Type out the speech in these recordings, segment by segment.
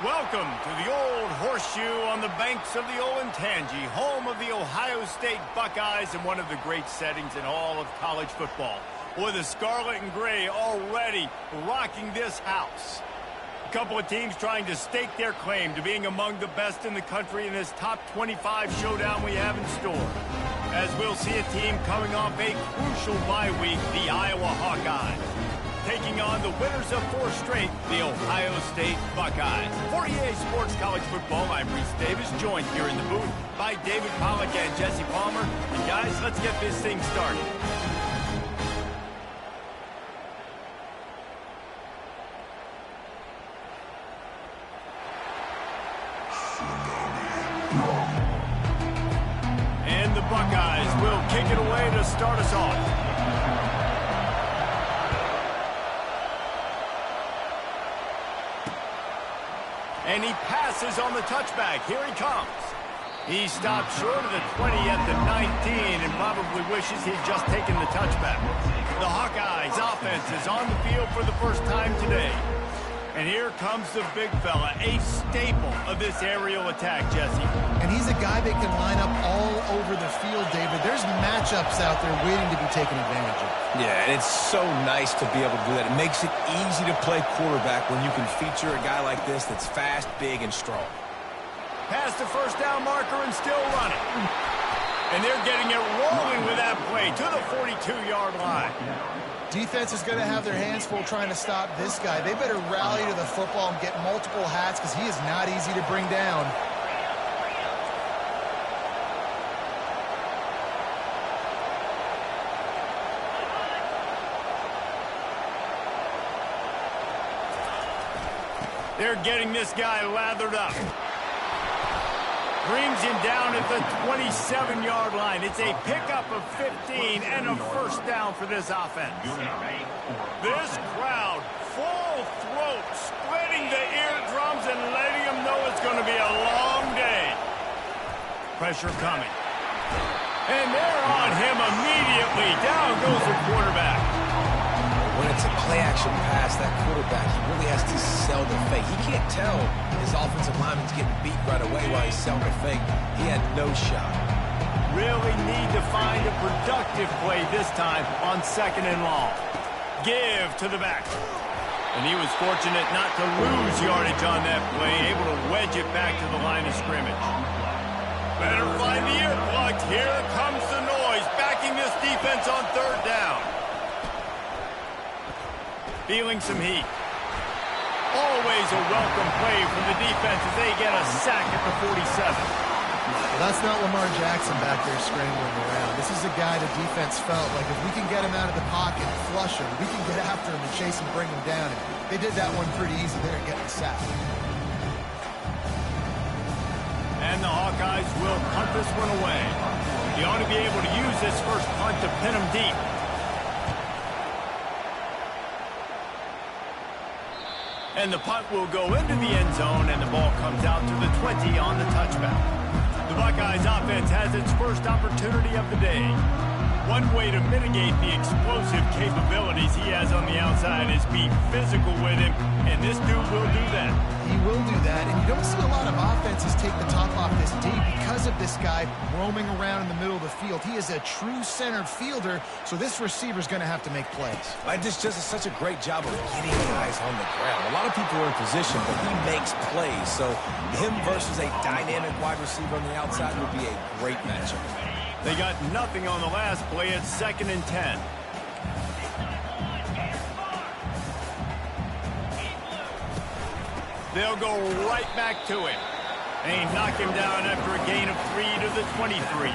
Welcome to the Old Horseshoe on the banks of the Olentangy, home of the Ohio State Buckeyes and one of the great settings in all of college football. Boy, the Scarlet and Gray already rocking this house. A couple of teams trying to stake their claim to being among the best in the country in this top 25 showdown we have in store. As we'll see a team coming off a crucial bye week, the Iowa Hawkeyes, taking on the winners of 4 straight, the Ohio State Buckeyes. For EA Sports College Football, I'm Reese Davis, joined here in the booth by David Pollack and Jesse Palmer. And guys, let's get this thing started. And the Buckeyes will kick it away to start us off. And he passes on the touchback. Here he comes. He stopped short of the 20 at the 19 and probably wishes he'd just taken the touchback. The Hawkeyes offense is on the field for the first time today. And here comes the big fella, a staple of this aerial attack, Jesse. And he's a guy that can line up all over the field, David. There's matchups out there waiting to be taken advantage of. Yeah, and it's so nice to be able to do that. It makes it easy to play quarterback when you can feature a guy like this that's fast, big, and strong. Past the first down marker and still running. And they're getting it rolling with that play to the 42-yard line. Defense is going to have their hands full trying to stop this guy. They better rally to the football and get multiple hats because he is not easy to bring down. They're getting this guy lathered up. Brings him down at the 27-yard line. It's a pickup of 15 and a first down for this offense. This crowd, full throat, splitting the eardrums and letting them know it's going to be a long day. Pressure coming. And they're on him immediately. Down goes the quarterback. When it's a play-action pass, that quarterback, he really has to sell the fake. He can't tell his offensive lineman's getting beat right away while he's selling the fake. He had no shot. Really need to find a productive play this time on 2nd and long. Give to the back. And he was fortunate not to lose yardage on that play, able to wedge it back to the line of scrimmage. Better find the earplugs. Here comes the noise, backing this defense on 3rd down. Feeling some heat. Always a welcome play from the defense as they get a sack at the 47. Well, that's not Lamar Jackson back there scrambling around. This is a guy the defense felt like if we can get him out of the pocket, flush him, we can get after him and chase him, bring him down. And they did that one pretty easy there and getting a sack. And the Hawkeyes will punt this one away. You ought to be able to use this first punt to pin him deep. And the punt will go into the end zone, and the ball comes out to the 20 on the touchback. The Buckeyes offense has its first opportunity of the day. One way to mitigate the explosive capabilities he has on the outside is be physical with him, and this dude will do that. He will do that, and you don't see a lot of offenses take the top off this D because of this guy roaming around in the middle of the field. He is a true center fielder, so this receiver's going to have to make plays. This just is such a great job of getting guys on the ground. A lot of people are in position, but he makes plays, so him versus a dynamic wide receiver on the outside will be a great matchup. They got nothing on the last play at 2nd and 10. They'll go right back to him. They knock him down after a gain of 3 to the 23.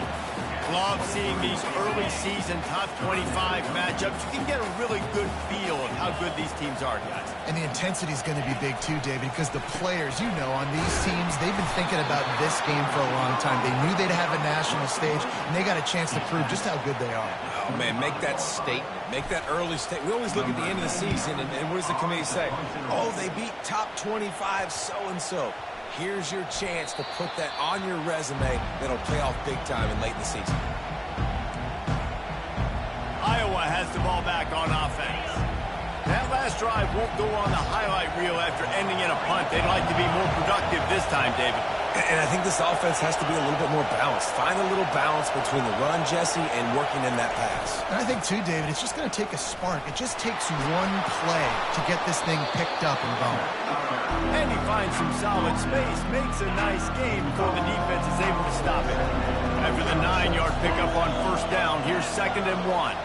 Love seeing these early season top 25 matchups. You can get a really good feel of how good these teams are, guys. And the intensity is going to be big too, David, because the players, you know, on these teams, they've been thinking about this game for a long time. They knew they'd have a national stage, and they got a chance to prove just how good they are. Oh, man, make that statement. Make that early statement. We always look at the end of the season, and what does the committee say? Oh, they beat top 25 so-and-so. Here's your chance to put that on your resume that'll pay off big time and late in the season. Iowa has the ball back on offense. That last last drive won't go on the highlight reel after ending in a punt. They'd like to be more productive this time, David. And I think this offense has to be a little bit more balanced. Find a little balance between the run, Jesse, and working in that pass. And I think, too, David, it's just going to take a spark. It just takes one play to get this thing picked up and going. And he finds some solid space, makes a nice game before the defense is able to stop it. After the 9-yard pickup on first down, here's 2nd and 1.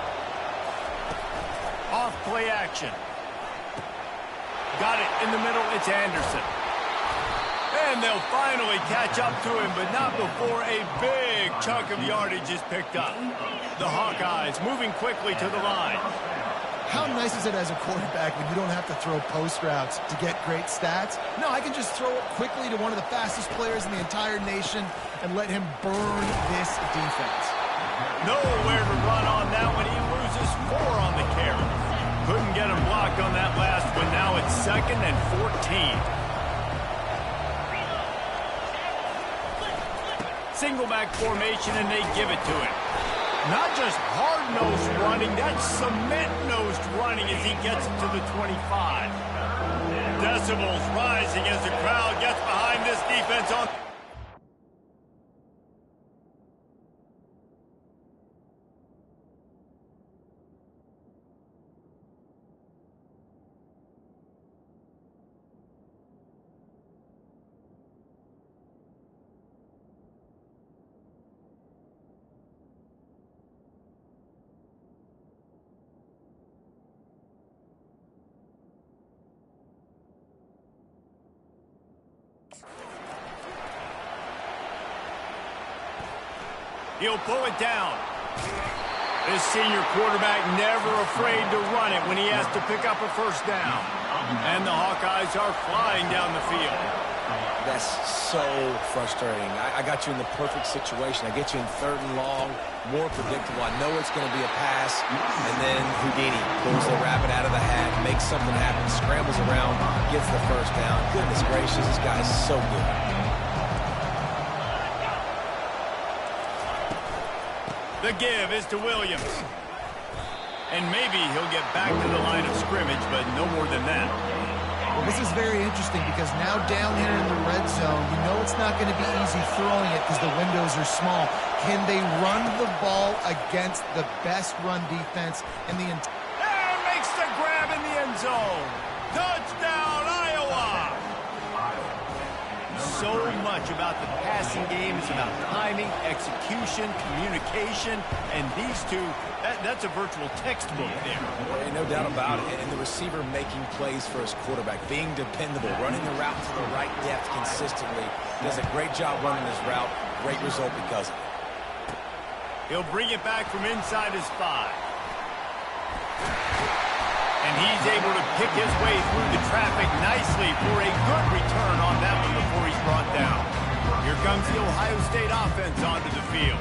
Off play action. Got it in the middle. It's Anderson. And they'll finally catch up to him, but not before a big chunk of yardage is picked up. The Hawkeyes moving quickly to the line. How nice is it as a quarterback when you don't have to throw post routes to get great stats? No, I can just throw it quickly to one of the fastest players in the entire nation and let him burn this defense. Nowhere to run on that one. He loses 4 on the carry. Couldn't get him blocked on that last one. Now it's 2nd and 14. Single back formation, and they give it to him. Not just hard-nosed running, that's cement-nosed running as he gets it to the 25. Decibels rising as the crowd gets behind this defense on... He'll pull it down. This senior quarterback never afraid to run it when he has to pick up a first down. And the Hawkeyes are flying down the field. That's so frustrating. I got you in the perfect situation. I get you in 3rd and long, more predictable. I know it's going to be a pass, and then Houdini pulls the rabbit out of the hat, makes something happen, scrambles around, gets the first down. Goodness gracious, this guy is so good. The give is to Williams. And maybe he'll get back to the line of scrimmage, but no more than that. Well, this is very interesting because now down here in the red zone, you know it's not going to be easy throwing it because the windows are small. Can they run the ball against the best run defense in the entire... And makes the grab in the end zone. Touchdown, Iowa! So much about the passing game is about timing, execution, communication, and these two, that's a virtual textbook there. And no doubt about it. And the receiver making plays for his quarterback, being dependable, running the route to the right depth consistently. Does a great job running his route. Great result because of it. He'll bring it back from inside his 5. And he's able to pick his way through the traffic nicely for a good return on that one before he's brought down. Here comes the Ohio State offense onto the field.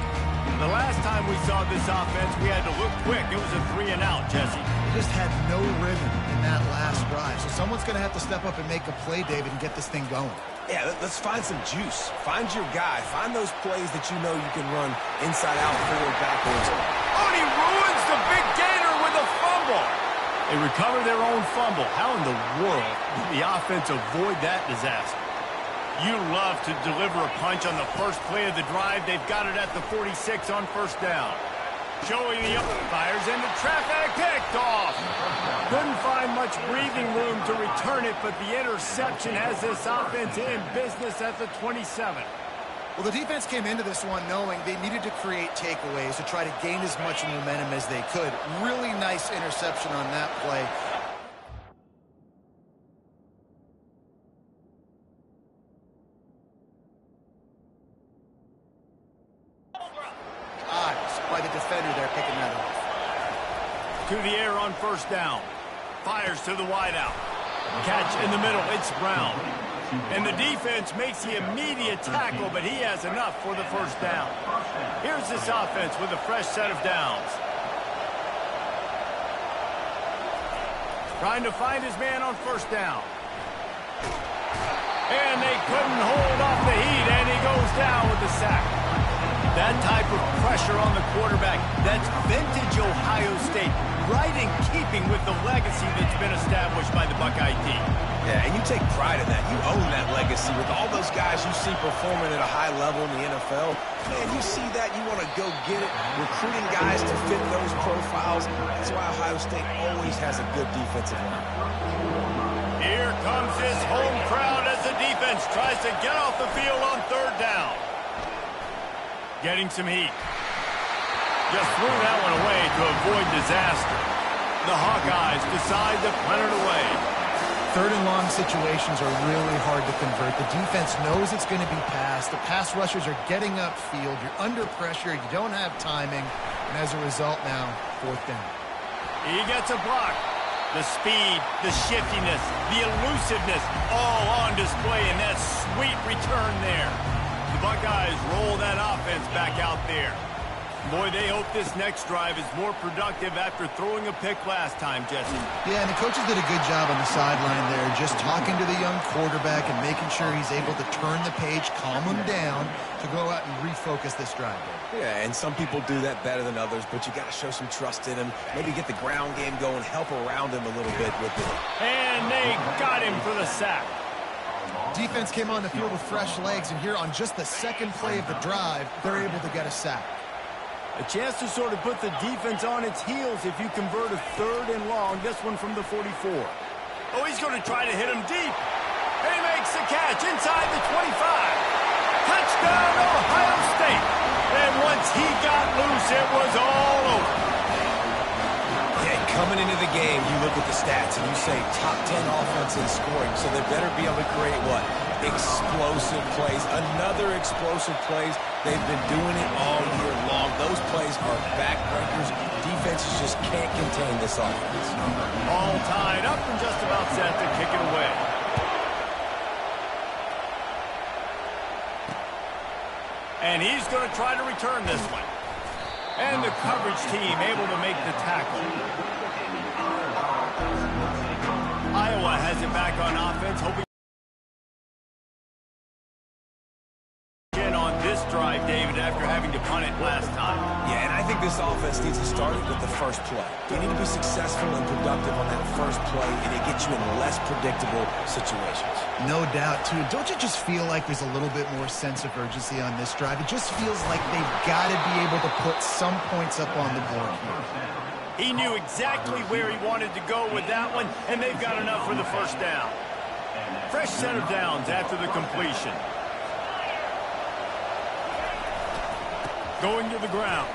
The last time we saw this offense, we had to look quick. It was a 3-and-out, Jesse. They just had no rhythm in that last drive. So someone's going to have to step up and make a play, David, and get this thing going. Yeah, let's find some juice. Find your guy. Find those plays that you know you can run inside out, forward, backwards. Oh, and he ruins the big gainer with a fumble. They recover their own fumble. How in the world did the offense avoid that disaster? You love to deliver a punch on the first play of the drive. They've got it at the 46 on first down. Showing the up, fires into traffic, picked off. Couldn't find much breathing room to return it, but the interception has this offense in business at the 27. Well, the defense came into this one knowing they needed to create takeaways to try to gain as much momentum as they could. Really nice interception on that play. By the defender there picking that off. To the air on first down. Fires to the wideout. Catch in the middle. It's Brown. And the defense makes the immediate tackle, but he has enough for the first down. Here's this offense with a fresh set of downs. Trying to find his man on first down. And they couldn't hold off the heat, and he goes down with the sack. That type of pressure on the quarterback, that's vintage Ohio State, right in keeping with the legacy that's been been established by the Buckeye team. Yeah, and you take pride in that. You own that legacy with all those guys you see performing at a high level in the NFL. Man, you see that, you want to go get it. Recruiting guys to fit those profiles. That's why Ohio State always has a good defensive line. Here comes this home crowd as the defense tries to get off the field on third down. Getting some heat. Just threw that one away to avoid disaster. The Hawkeyes decide to punt it away. Third and long situations are really hard to convert. The defense knows it's going to be passed. The pass rushers are getting upfield. You're under pressure. You don't have timing. And as a result now, fourth down. He gets a block. The speed, the shiftiness, the elusiveness, all on display in that sweet return there. The Buckeyes roll that offense back out there. Boy, they hope this next drive is more productive after throwing a pick last time, Jesse. Yeah, and the coaches did a good job on the sideline there, just talking to the young quarterback and making sure he's able to turn the page, calm him down, to go out and refocus this drive. Yeah, and some people do that better than others, but you got to show some trust in him. Maybe get the ground game going, help around him a little bit with it. And they got him for the sack. Defense came on the field with fresh legs, and here on just the second play of the drive, they're able to get a sack. A chance to sort of put the defense on its heels if you convert a third and long. This one from the 44. Oh, he's going to try to hit him deep. He makes the catch inside the 25. Touchdown, Ohio State. And once he got loose, it was all over. Yeah, coming into the game, you look at the stats and you say top 10 offense in scoring, so they better be able to create what? Explosive plays. Another explosive plays. They've been doing it all year long. Those plays are backbreakers. Defenses just can't contain this offense. All tied up and just about set to kick it away. And he's going to try to return this one. And the coverage team able to make the tackle. Iowa has it back on offense, hoping on this drive, David, after having to punt it last time. Yeah, and I think this offense needs to start with the first play. You need to be successful and productive on that first play, and it gets you in less predictable situations. No doubt, too. Don't you just feel like there's a little bit more sense of urgency on this drive? It just feels like they've got to be able to put some points up on the board here. He knew exactly where he wanted to go with that one, and they've got enough for the first down. Fresh set of downs after the completion. Going to the ground.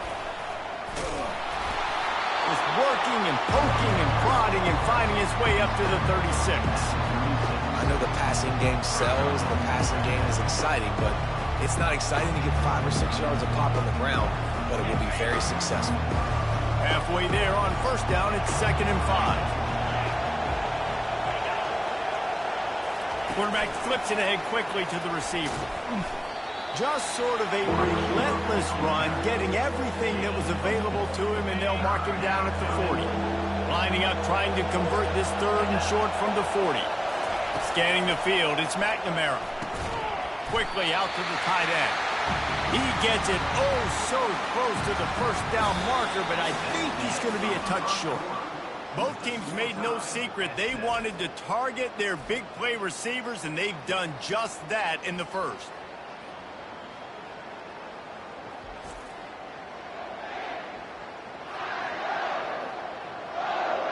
Just working and poking and prodding and finding his way up to the 36. I know the passing game sells, the passing game is exciting, but it's not exciting to get 5 or 6 yards of pop on the ground, but it will be very successful. Halfway there on first down, it's 2nd and 5. Quarterback flips it ahead quickly to the receiver. Just sort of a relentless run, getting everything that was available to him, and they'll mark him down at the 40. Lining up, trying to convert this third and short from the 40. Scanning the field, it's McNamara. Quickly out to the tight end. He gets it oh so close to the first down marker, but I think he's going to be a touch short. Both teams made no secret they wanted to target their big play receivers, and they've done just that in the first.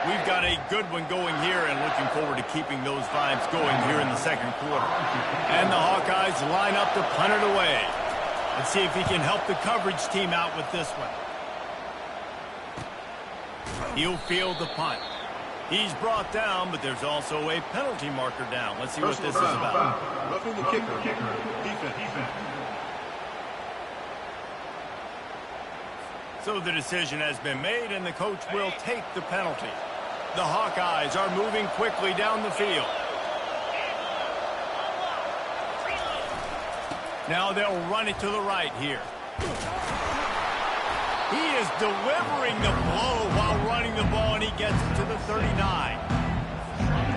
We've got a good one going here and looking forward to keeping those vibes going here in the second quarter. And the Hawkeyes line up to punt it away. Let's see if he can help the coverage team out with this one. He'll field the punt. He's brought down, but there's also a penalty marker down. Let's see what this is about. Roughing the kicker. Defense. So the decision has been made, and the coach will take the penalty. The Hawkeyes are moving quickly down the field. Now they'll run it to the right here. He is delivering the blow while running the ball, and he gets it to the 39.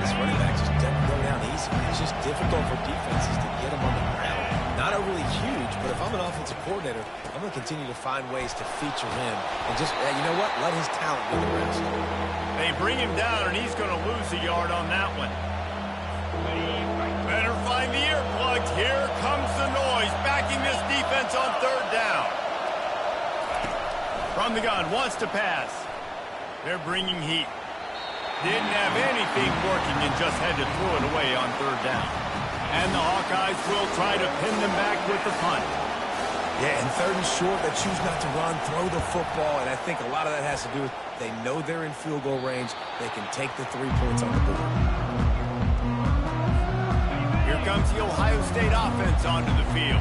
This running back just doesn't go down easy. It's just difficult for defenses to get him on the ground. Not overly huge, but if I'm an offensive coordinator, I'm going to continue to find ways to feature him. And just, you know what? Let his talent do the rest. They bring him down, and he's going to lose a yard on that one. Better find the earplugs. Here comes the noise, backing this defense on third down. From the gun, wants to pass. They're bringing heat. Didn't have anything working and just had to throw it away on third down. And the Hawkeyes will try to pin them back with the punt. Yeah, and third and short, they choose not to run, throw the football, and I think a lot of that has to do with they know they're in field goal range. They can take the 3 points on the board. Here comes the Ohio State offense onto the field.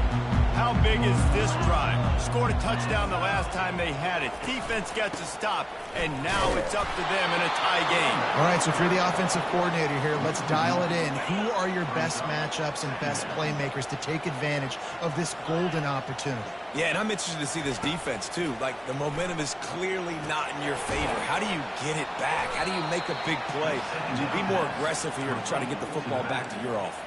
How big is this drive? Scored a touchdown the last time they had it. Defense gets a stop, and now it's up to them in a tie game. All right, so if you're the offensive coordinator here, let's dial it in. Who are your best matchups and best playmakers to take advantage of this golden opportunity? Yeah, and I'm interested to see this defense, too. Like, the momentum is clearly not in your favor. How do you get it back? How do you make a big play? Do you be more aggressive here to try to get the football back to your offense?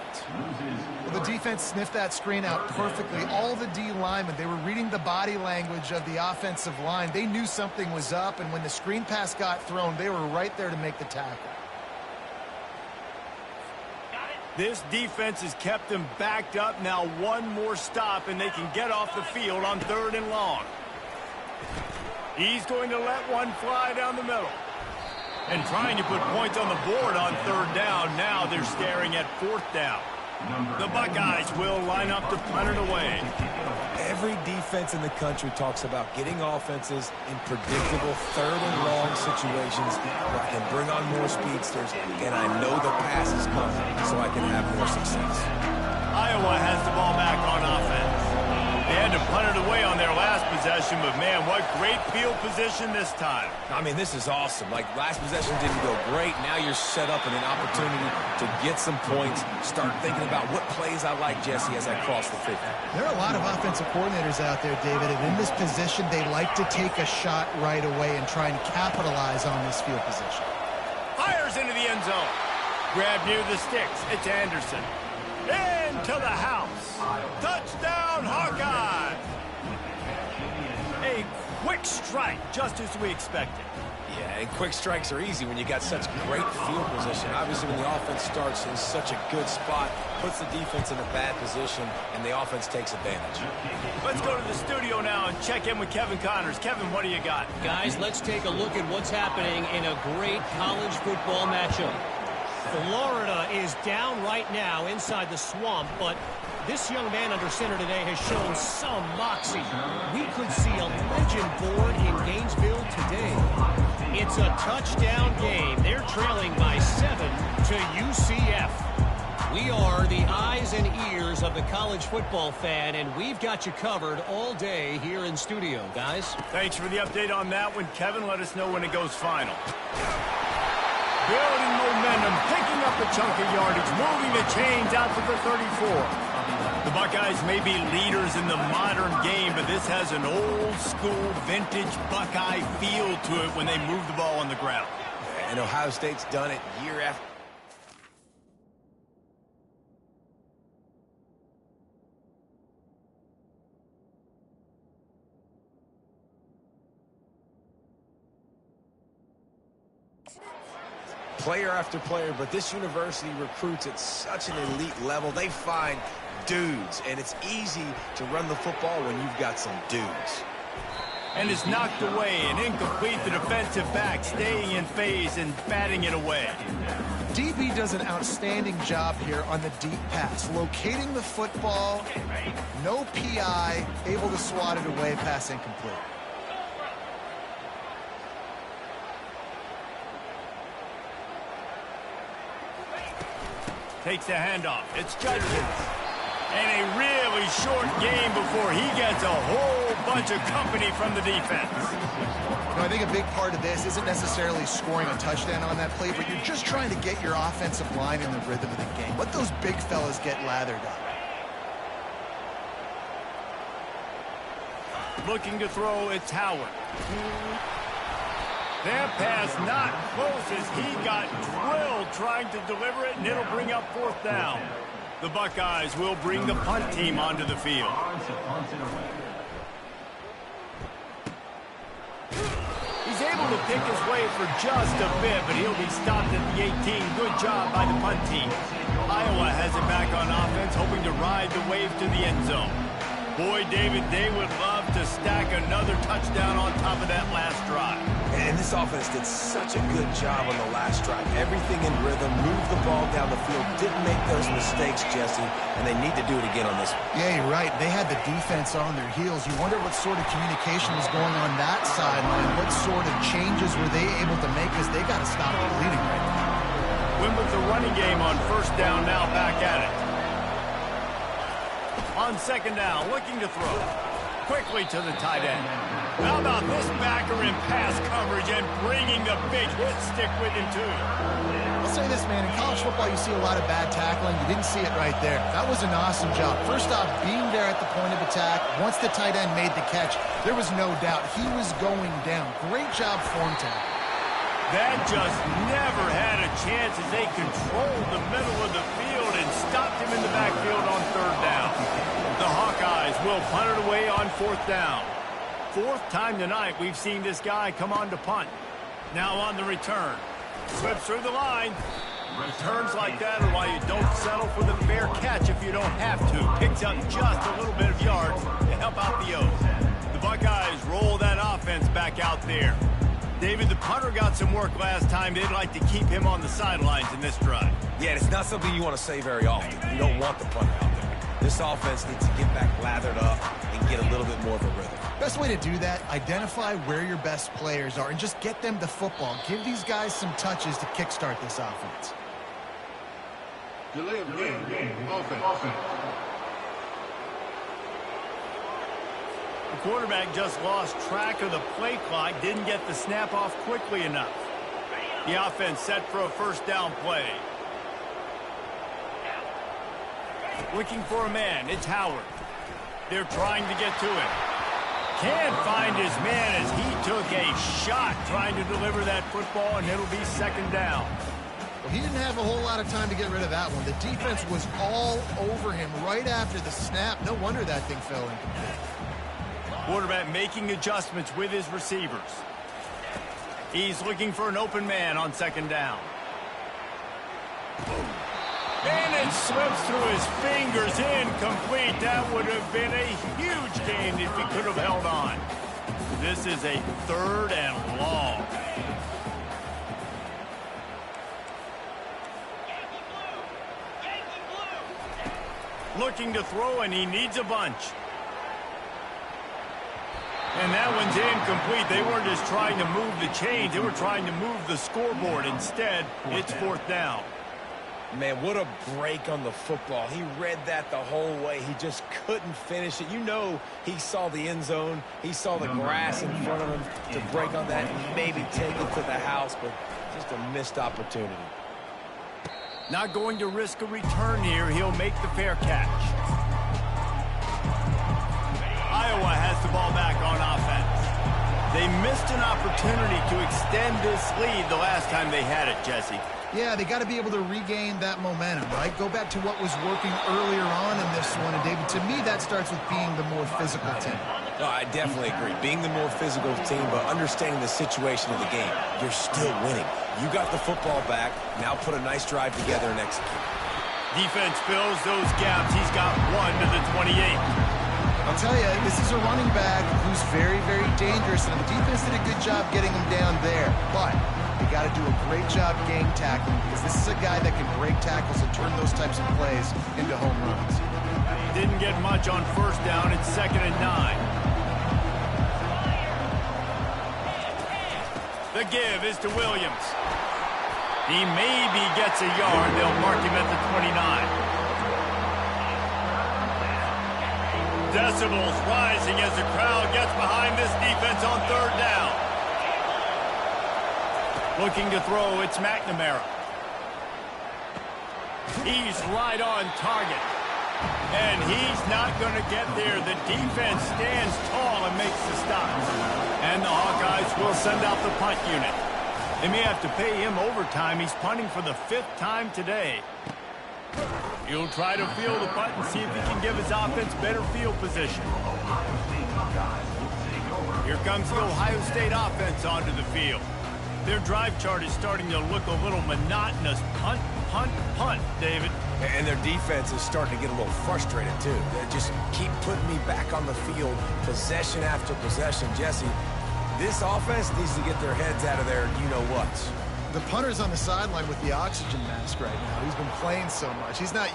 Well, the defense sniffed that screen out perfectly. All the D linemen, they were reading the body language of the offensive line. They knew something was up, and when the screen pass got thrown, they were right there to make the tackle. This defense has kept them backed up. Now one more stop, and they can get off the field on third and long. He's going to let one fly down the middle. And trying to put points on the board on third down. Now they're staring at fourth down. The Buckeyes will line up to punt it away. Every defense in the country talks about getting offenses in predictable third and long situations where I can bring on more speedsters and I know the pass is coming so I can have more success. Iowa has the ball back on offense. They had to punt it away on their last possession, but man, what great field position this time. I mean, this is awesome. Like, last possession didn't go great. Now you're set up in an opportunity to get some points. Start thinking about what plays I like, Jesse, as I cross the 50. There are a lot of offensive coordinators out there, David, and in this position, they like to take a shot right away and try and capitalize on this field position. Fires into the end zone. Grab near the sticks. It's Anderson. Into the house. Touchdown, Hawkeye. A quick strike, just as we expected. Yeah, and quick strikes are easy when you got such great field position. Obviously, when the offense starts in such a good spot, puts the defense in a bad position, and the offense takes advantage. Let's go to the studio now and check in with Kevin Connors. Kevin, what do you got? Guys, let's take a look at what's happening in a great college football matchup. Florida is down right now inside the swamp, but this young man under center today has shown some moxie. We could see a legend born in Gainesville today. It's a touchdown game. They're trailing by 7 to UCF. We are the eyes and ears of the college football fan, and we've got you covered all day here in studio, guys. Thanks for the update on that one, Kevin. Let us know when it goes final. Building momentum, picking up a chunk of yardage, moving the chains out to the 34. The Buckeyes may be leaders in the modern game, but this has an old-school, vintage Buckeye feel to it when they move the ball on the ground. And Ohio State's done it year after. Player after player, but this university recruits at such an elite level. They find dudes, and it's easy to run the football when you've got some dudes. And it's knocked away and incomplete. The defensive back staying in phase and batting it away. DB does an outstanding job here on the deep pass, locating the football, no PI, able to swat it away, pass incomplete. Takes the handoff. It's Judkins. And a really short game before he gets a whole bunch of company from the defense. You know, I think a big part of this isn't necessarily scoring a touchdown on that play, but you're just trying to get your offensive line in the rhythm of the game. Let those big fellas get lathered up. Looking to throw, it's Howard. That pass not close as he got drilled trying to deliver it, and it'll bring up fourth down. The Buckeyes will bring the punt team onto the field. He's able to pick his way for just a bit, but he'll be stopped at the 18. Good job by the punt team. Iowa has it back on offense, hoping to ride the wave to the end zone. Boy, David, they would love to stack another touchdown on top of that last drive. And this offense did such a good job on the last drive. Everything in rhythm, moved the ball down the field, didn't make those mistakes, Jesse, and they need to do it again on this one. Yeah, you're right. They had the defense on their heels. You wonder what sort of communication was going on that sideline. What sort of changes were they able to make, because they got to stop the bleeding right now. Win with the running game on first down, now back at it. On second down, looking to throw. Quickly to the tight end. How about this backer in pass coverage and bringing the big hit stick with him, too? I'll say this, man. In college football, you see a lot of bad tackling. You didn't see it right there. That was an awesome job. First off, being there at the point of attack. Once the tight end made the catch, there was no doubt he was going down. Great job form tackle. That just never had a chance as they controlled the middle of the field and stopped him in the backfield on third down. The Hawkeyes will punt it away on fourth down. Fourth time tonight we've seen this guy come on to punt. Now on the return. Slips through the line. Returns like that are why you don't settle for the fair catch if you don't have to. Picks up just a little bit of yards to help out the O's. The Buckeyes roll that offense back out there. David, the punter got some work last time. They'd like to keep him on the sidelines in this drive. Yeah, it's not something you want to say very often. You don't want the punter out there. This offense needs to get back lathered up and get a little bit more of a rhythm. Best way to do that, identify where your best players are and just get them the football. Give these guys some touches to kickstart this offense. Delay of game. Offense. The quarterback just lost track of the play clock, didn't get the snap off quickly enough. The offense set for a first down play. Looking for a man, it's Howard. They're trying to get to him. Can't find his man as he took a shot trying to deliver that football, and it'll be second down. Well, he didn't have a whole lot of time to get rid of that one. The defense was all over him right after the snap. No wonder that thing fell incomplete. Quarterback making adjustments with his receivers. He's looking for an open man on second down. And it slips through his fingers, incomplete. That would have been a huge gain if he could have held on. This is a third and long. Looking to throw, and he needs a bunch. And that one's incomplete. They weren't just trying to move the chains. They were trying to move the scoreboard. Instead, it's fourth down. Man, what a break on the football. He read that the whole way. He just couldn't finish it. You know he saw the end zone. He saw the grass in front of him to break on that and maybe take it to the house, but just a missed opportunity. Not going to risk a return here. He'll make the fair catch. Iowa has the ball back on offense. They missed an opportunity to extend this lead the last time they had it, Jesse. Yeah, they got to be able to regain that momentum, right? Go back to what was working earlier on in this one. And, David, to me, that starts with being the more physical team. No, I definitely agree. Being the more physical team, but understanding the situation of the game. You're still winning. You got the football back. Now put a nice drive together and execute. Defense fills those gaps. He's got one to the 28. I'll tell you, this is a running back who's very, very dangerous, and the defense did a good job getting him down there. But they got to do a great job gang tackling, because this is a guy that can break tackles and turn those types of plays into home runs. Didn't get much on first down. It's 2nd and 9. The give is to Williams. He maybe gets a yard. They'll mark him at the 29. Decibels rising as the crowd gets behind this defense on third down. Looking to throw, it's McNamara. He's right on target. And he's not going to get there. The defense stands tall and makes the stop. And the Hawkeyes will send out the punt unit. They may have to pay him overtime. He's punting for the 5th time today. He'll try to field the punt and see if he can give his offense better field position. Here comes the Ohio State offense onto the field. Their drive chart is starting to look a little monotonous. Punt, punt, punt, David. And their defense is starting to get a little frustrated, too. They just keep putting me back on the field, possession after possession. Jesse, this offense needs to get their heads out of their you-know-whats. The punter's on the sideline with the oxygen mask right now. He's been playing so much. He's not...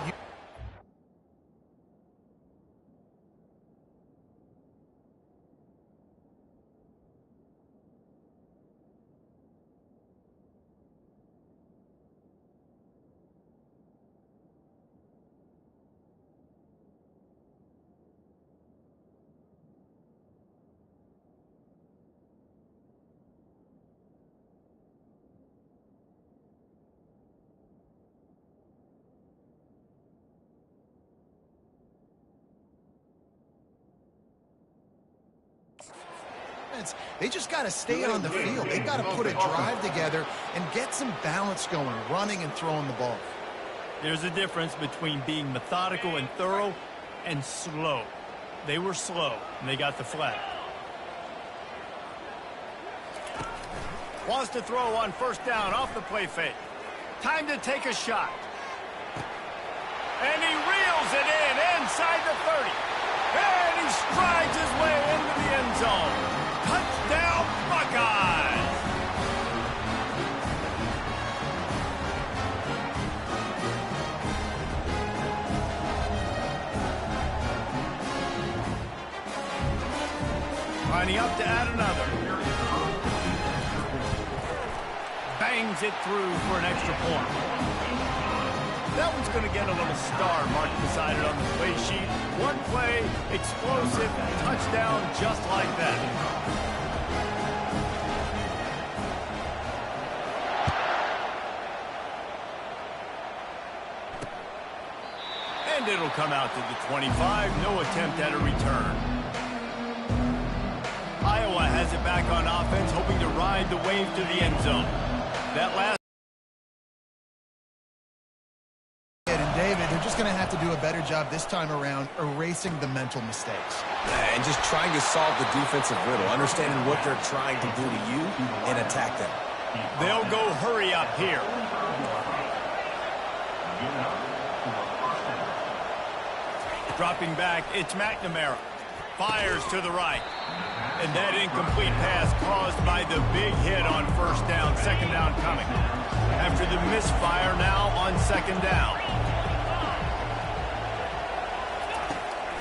They just got to stay on the field. They've got to put a drive together and get some balance going, running and throwing the ball. There's a difference between being methodical and thorough and slow. They were slow, and they got the flag. Wants to throw on first down off the play fake. Time to take a shot. And he reels it in inside the 30. And he strides his way into the end zone. Touchdown, Buckeyes! Lining up to add another. Bangs it through for an extra point. That one's going to get a little star marked beside it on the play sheet. One play, explosive, touchdown just like that. And it'll come out to the 25. No attempt at a return. Iowa has it back on offense, hoping to ride the wave to the end zone. That last... David, they're just going to have to do a better job this time around erasing the mental mistakes. And just trying to solve the defensive riddle, understanding what they're trying to do to you and attack them. They'll go hurry up here. Dropping back, it's McNamara. Fires to the right. And that incomplete pass caused by the big hit on first down. Second down coming. After the misfire, now on second down.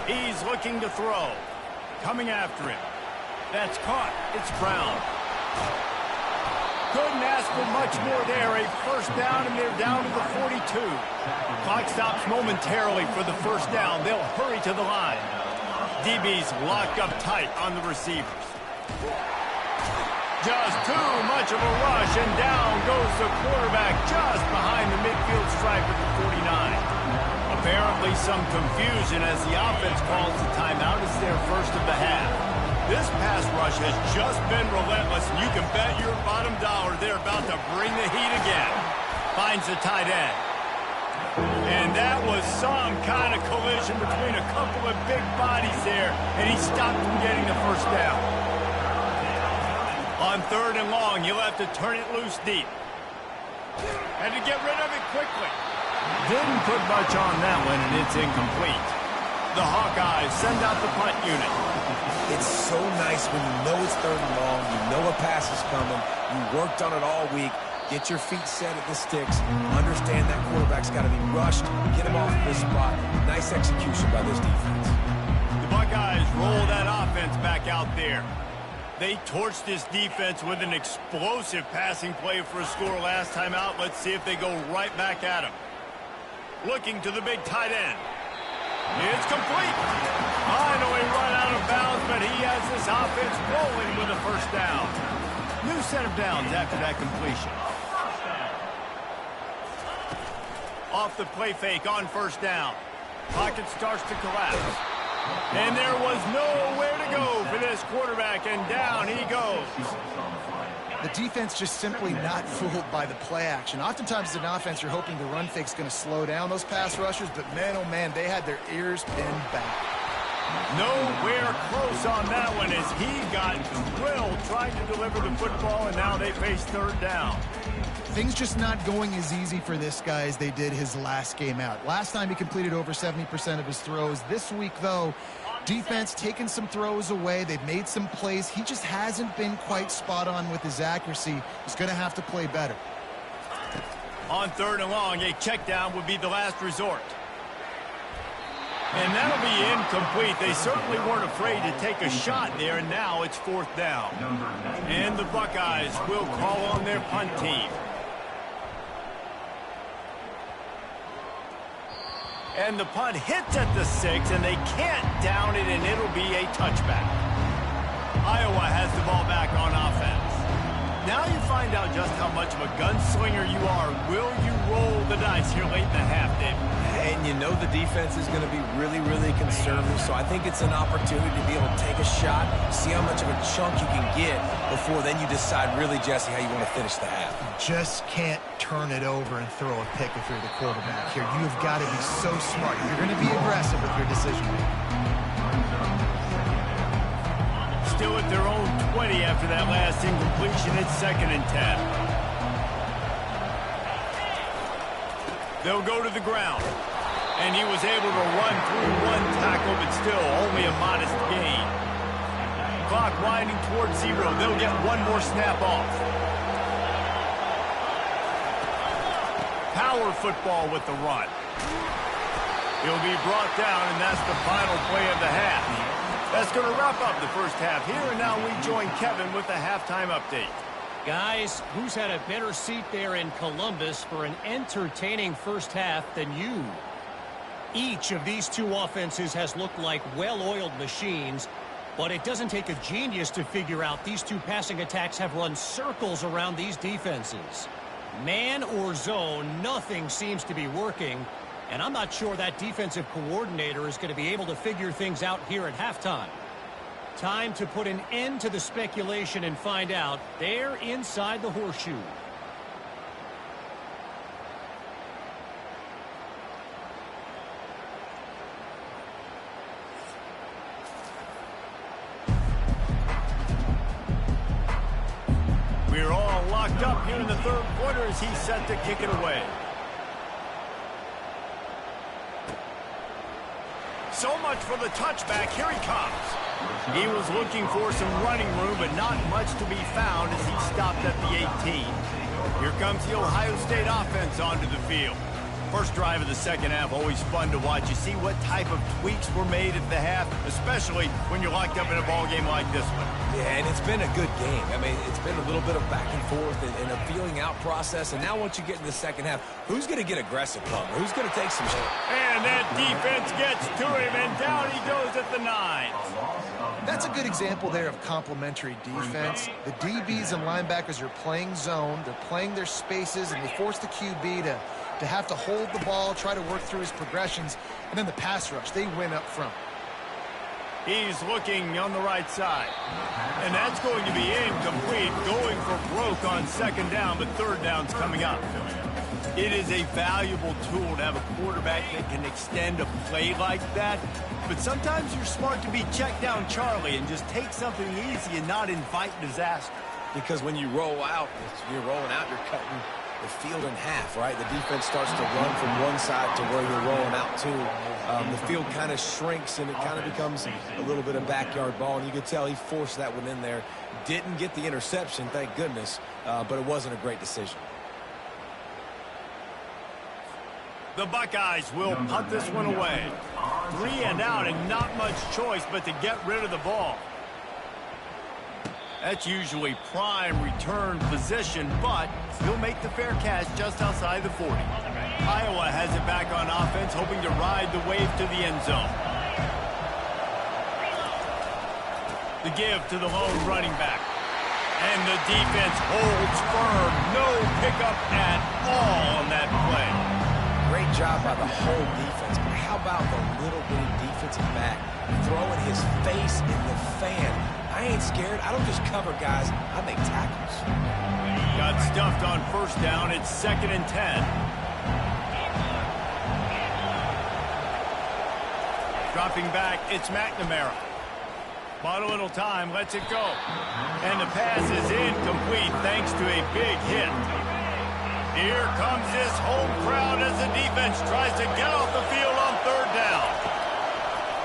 He's looking to throw. Coming after him. That's caught. It's Brown. Couldn't ask for much more there. A first down, and they're down to the 42. Clock stops momentarily for the first down. They'll hurry to the line. DB's locked up tight on the receivers. Just too much of a rush, and down goes the quarterback just behind the midfield stripe at the 49. Apparently some confusion as the offense calls the timeout. It's their first of the half. This pass rush has just been relentless, and you can bet your bottom dollar they're about to bring the heat again. Finds the tight end. And that was some kind of collision between a couple of big bodies there, and he stopped from getting the first down. On third and long, he'll have to turn it loose deep. And to get rid of it quickly. Didn't put much on that one, and it's incomplete. The Hawkeyes send out the punt unit. It's so nice when you know it's third and long, you know a pass is coming, you worked on it all week, get your feet set at the sticks, understand that quarterback's got to be rushed, get him off this spot. Nice execution by this defense. The Buckeyes roll that offense back out there. They torched this defense with an explosive passing play for a score last time out. Let's see if they go right back at him. Looking to the big tight end. It's complete. Finally run out of bounds, but he has this offense rolling with a first down. New set of downs after that completion. Off the play fake on first down. Pocket starts to collapse. And there was nowhere to go for this quarterback, and down he goes. The defense just simply not fooled by the play action. Oftentimes as an offense, you're hoping the run fake's going to slow down those pass rushers, but man, oh man, they had their ears pinned back. Nowhere close on that one as he got drilled trying to deliver the football, and now they face third down. Things just not going as easy for this guy as they did his last game out. Last time he completed over 70% of his throws. This week, though, defense taking some throws away. They've made some plays. He just hasn't been quite spot on with his accuracy. He's going to have to play better. On third and long, a check down would be the last resort. And that'll be incomplete. They certainly weren't afraid to take a shot there, and now it's fourth down. And the Buckeyes will call on their punt team. And the punt hits at the 6, and they can't down it, and it'll be a touchback. Iowa has the ball back on offense. Now you find out just how much of a gunslinger you are. Will you roll the dice here late in the half, David? And you know the defense is going to be really, really conservative, so I think it's an opportunity to be able to take a shot, see how much of a chunk you can get before then you decide really, Jesse, how you want to finish the half. Just can't turn it over and throw a pick if you're the quarterback here. You've got to be so smart. You're going to be aggressive with your decision making. Still at their own 20 after that last incompletion. It's 2nd and 10. They'll go to the ground. And he was able to run through one tackle, but still only a modest gain. Clock winding towards 0. They'll get one more snap off. Power football with the run. He'll be brought down, and that's the final play of the half. That's going to wrap up the first half here, and now we join Kevin with the halftime update. Guys, who's had a better seat there in Columbus for an entertaining first half than you? Each of these two offenses has looked like well-oiled machines, but it doesn't take a genius to figure out these two passing attacks have run circles around these defenses. Man or zone, nothing seems to be working. And I'm not sure that defensive coordinator is going to be able to figure things out here at halftime. Time to put an end to the speculation and find out. They're inside the horseshoe. We're all locked up here in the third quarter as he's set to kick it away. So much for the touchback. Here he comes. He was looking for some running room, but not much to be found as he stopped at the 18. Here comes the Ohio State offense onto the field. First drive of the second half, always fun to watch. You see what type of tweaks were made at the half, especially when you're locked up in a ball game like this one. Yeah, and it's been a good game. I mean, it's been a little bit of back and forth and a feeling out process. And now once you get in the second half, who's going to get aggressive, Plummer? Who's going to take some shit? And that defense gets to him, and down he goes at the 9. That's a good example there of complementary defense. The DBs and linebackers are playing zone. They're playing their spaces, and they force the QB to have to hold the ball, try to work through his progressions, and then the pass rush, they win up front. He's looking on the right side. And that's going to be incomplete, going for broke on second down, but third down's coming up. It is a valuable tool to have a quarterback that can extend a play like that, but sometimes you're smart to be check down Charlie and just take something easy and not invite disaster. Because when you roll out, you're rolling out, you're cutting the field in half, right? The defense starts to run from one side to where you're rolling out to. The field kind of shrinks, and it kind of becomes a little bit of backyard ball, and you could tell he forced that one in there. Didn't get the interception, thank goodness, but it wasn't a great decision. The Buckeyes will punt this one away. 3 and out, and not much choice but to get rid of the ball. That's usually prime return position, but he'll make the fair catch just outside the 40. Iowa has it back on offense, hoping to ride the wave to the end zone. The give to the lone running back. And the defense holds firm. No pickup at all on that play. Great job by the whole defense, but how about the little bitty defensive back throwing his face in the fan? I ain't scared. I don't just cover guys. I make tackles. Got stuffed on first down. It's 2nd and 10. Dropping back, it's McNamara. Bought a little time, lets it go. And the pass is incomplete thanks to a big hit. Here comes this home crowd as the defense tries to get off the field on 3rd down.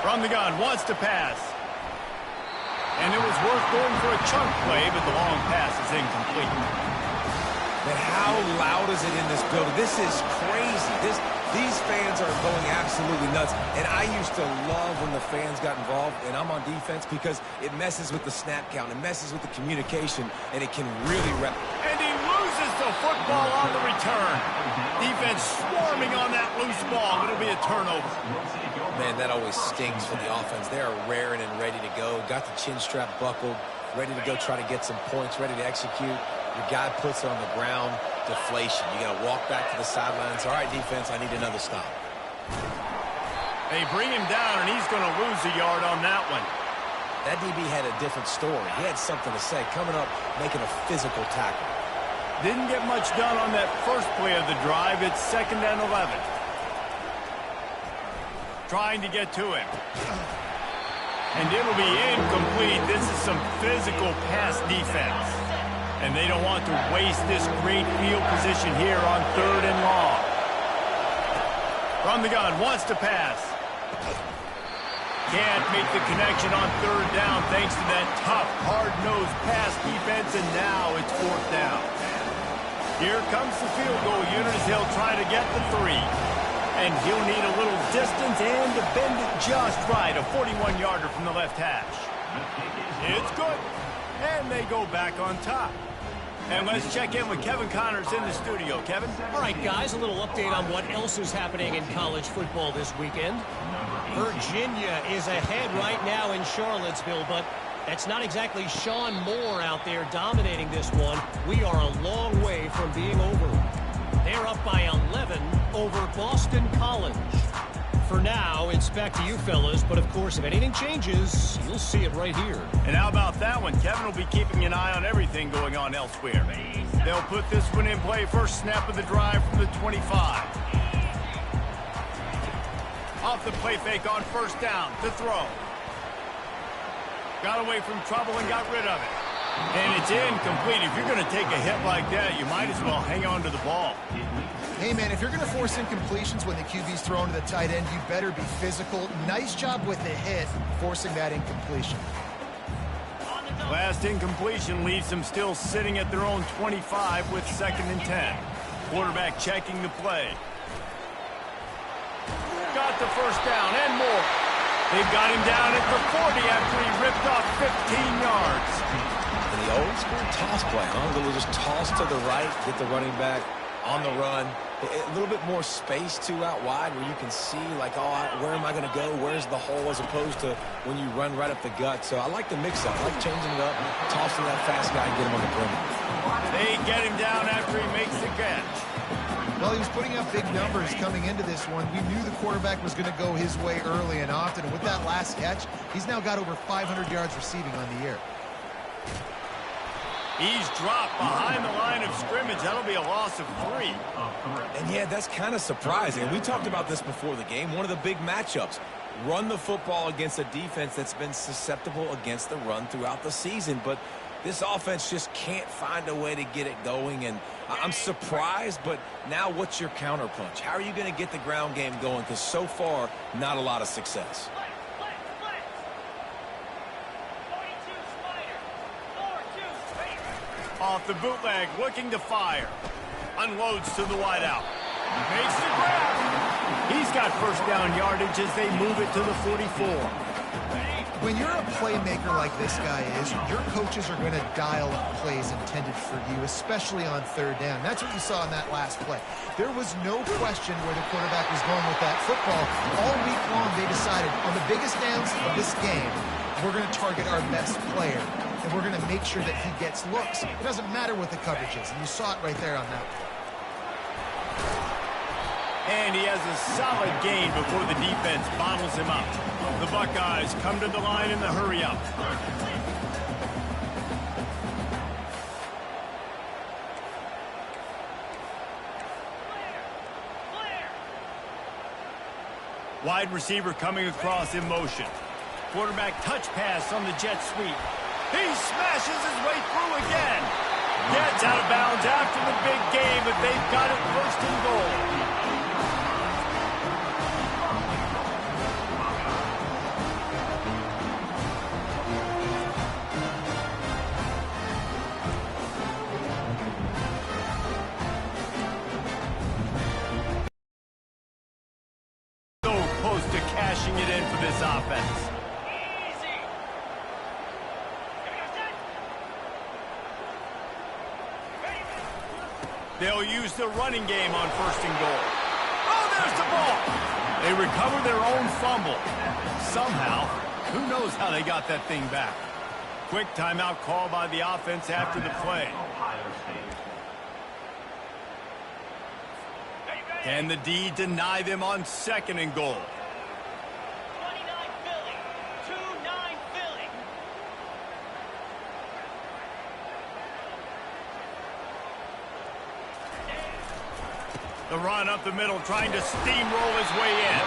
From the gun, wants to pass. And it was worth going for a chunk play, but the long pass is incomplete. Man, how loud is it in this building? This is crazy. These fans are going absolutely nuts. And I used to love when the fans got involved, and I'm on defense, because it messes with the snap count. It messes with the communication, and it can really wreck. And he loses the football on the return. Defense swarming on that loose ball. It'll be a turnover. Man, that always stings for the offense. They are raring and ready to go. Got the chin strap buckled, ready to go try to get some points, ready to execute. Your guy puts it on the ground, deflation. You got to walk back to the sidelines. All right, defense, I need another stop. They bring him down, and he's going to lose a yard on that one. That DB had a different story. He had something to say, coming up, making a physical tackle. Didn't get much done on that first play of the drive. It's 2nd and 11. Trying to get to him. And it'll be incomplete. This is some physical pass defense. And they don't want to waste this great field position here on 3rd and long. From the gun, wants to pass. Can't make the connection on 3rd down thanks to that tough, hard-nosed pass defense, and now it's 4th down. Here comes the field goal unit as he'll try to get the 3. And he'll need a little distance and to bend it just right, a 41-yarder from the left hash. It's good, and they go back on top. And let's check in with Kevin Connors in the studio. Kevin? All right, guys, a little update on what else is happening in college football this weekend. Virginia is ahead right now in Charlottesville, but that's not exactly Sean Moore out there dominating this one. We are a long way from being over. They're up by 11 over Boston College. For now, it's back to you fellas, but of course, if anything changes, you'll see it right here. And how about that one? Kevin will be keeping an eye on everything going on elsewhere. They'll put this one in play. First snap of the drive from the 25. Off the play fake on 1st down to throw. Got away from trouble and got rid of it. And it's incomplete. If you're going to take a hit like that, you might as well hang on to the ball. Hey, man, if you're going to force incompletions when the QB's thrown to the tight end, you better be physical. Nice job with the hit, forcing that incompletion. Last incompletion leaves them still sitting at their own 25 with 2nd and 10. Quarterback checking the play. Got the 1st down and more. They've got him down at the 40 after he ripped off 15 yards. And the old school toss play, huh? Little just toss to the right, get the running back on the run. A little bit more space, too, out wide where you can see, like, oh, where am I going to go? Where's the hole, as opposed to when you run right up the gut. So I like the mix-up. I like changing it up, tossing that fast guy and get him on the perimeter. They get him down after he makes the catch. Well, he was putting up big numbers coming into this one. We knew the quarterback was going to go his way early and often. And with that last catch, he's now got over 500 yards receiving on the year. He's dropped behind the line of scrimmage. That'll be a loss of 3. And, yeah, that's kind of surprising. We talked about this before the game. One of the big matchups. Run the football against a defense that's been susceptible against the run throughout the season. But this offense just can't find a way to get it going. And I'm surprised, but now what's your counterpunch? How are you going to get the ground game going? Because so far, not a lot of success. Off the bootleg, looking to fire. Unloads to the wideout. Makes the grab. He's got 1st down yardage as they move it to the 44. When you're a playmaker like this guy is, your coaches are going to dial up plays intended for you, especially on 3rd down. That's what you saw in that last play. There was no question where the quarterback was going with that football. All week long, they decided on the biggest downs of this game, we're going to target our best player, and we're going to make sure that he gets looks. It doesn't matter what the coverage is, and you saw it right there on that one. And he has a solid gain before the defense bottles him up. The Buckeyes come to the line in the hurry-up. Wide receiver coming across in motion. Quarterback touch pass on the jet sweep. He smashes his way through again. Gets out of bounds after the big game, but they've got it first and goal. Cashing it in for this offense. Easy. They'll use the running game on first and goal. Oh, there's the ball. They recover their own fumble. Somehow, who knows how they got that thing back. Quick timeout call by the offense after the play. Can the D deny them on second and goal? The run up the middle, trying to steamroll his way in.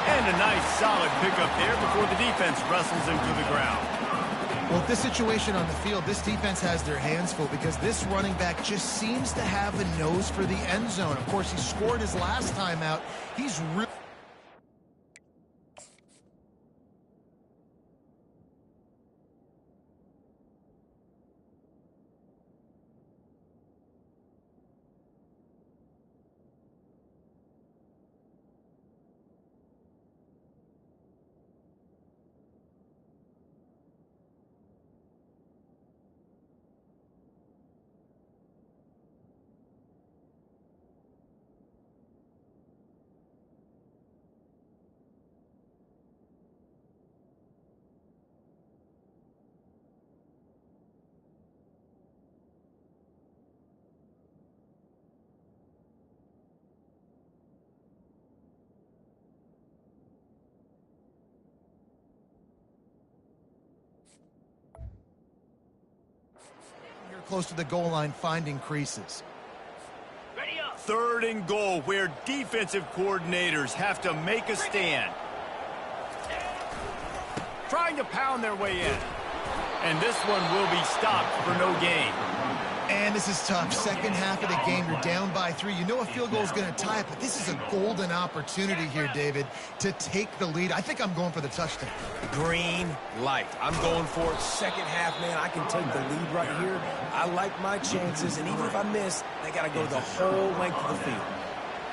And a nice solid pickup there before the defense wrestles him to the ground. Well, this situation on the field, this defense has their hands full because this running back just seems to have a nose for the end zone. Of course, he scored his last time out. He's really... close to the goal line, finding creases. Third and goal, where defensive coordinators have to make a stand. Trying to pound their way in. And this one will be stopped for no gain. And this is tough. Second half of the game, you're down by 3. You know a field goal is going to tie it, but this is a golden opportunity here, David, to take the lead. I think I'm going for the touchdown. Green light. I'm going for it. Second half, man, I can take the lead right here. I like my chances, and even if I miss, they got to go the whole length of the field.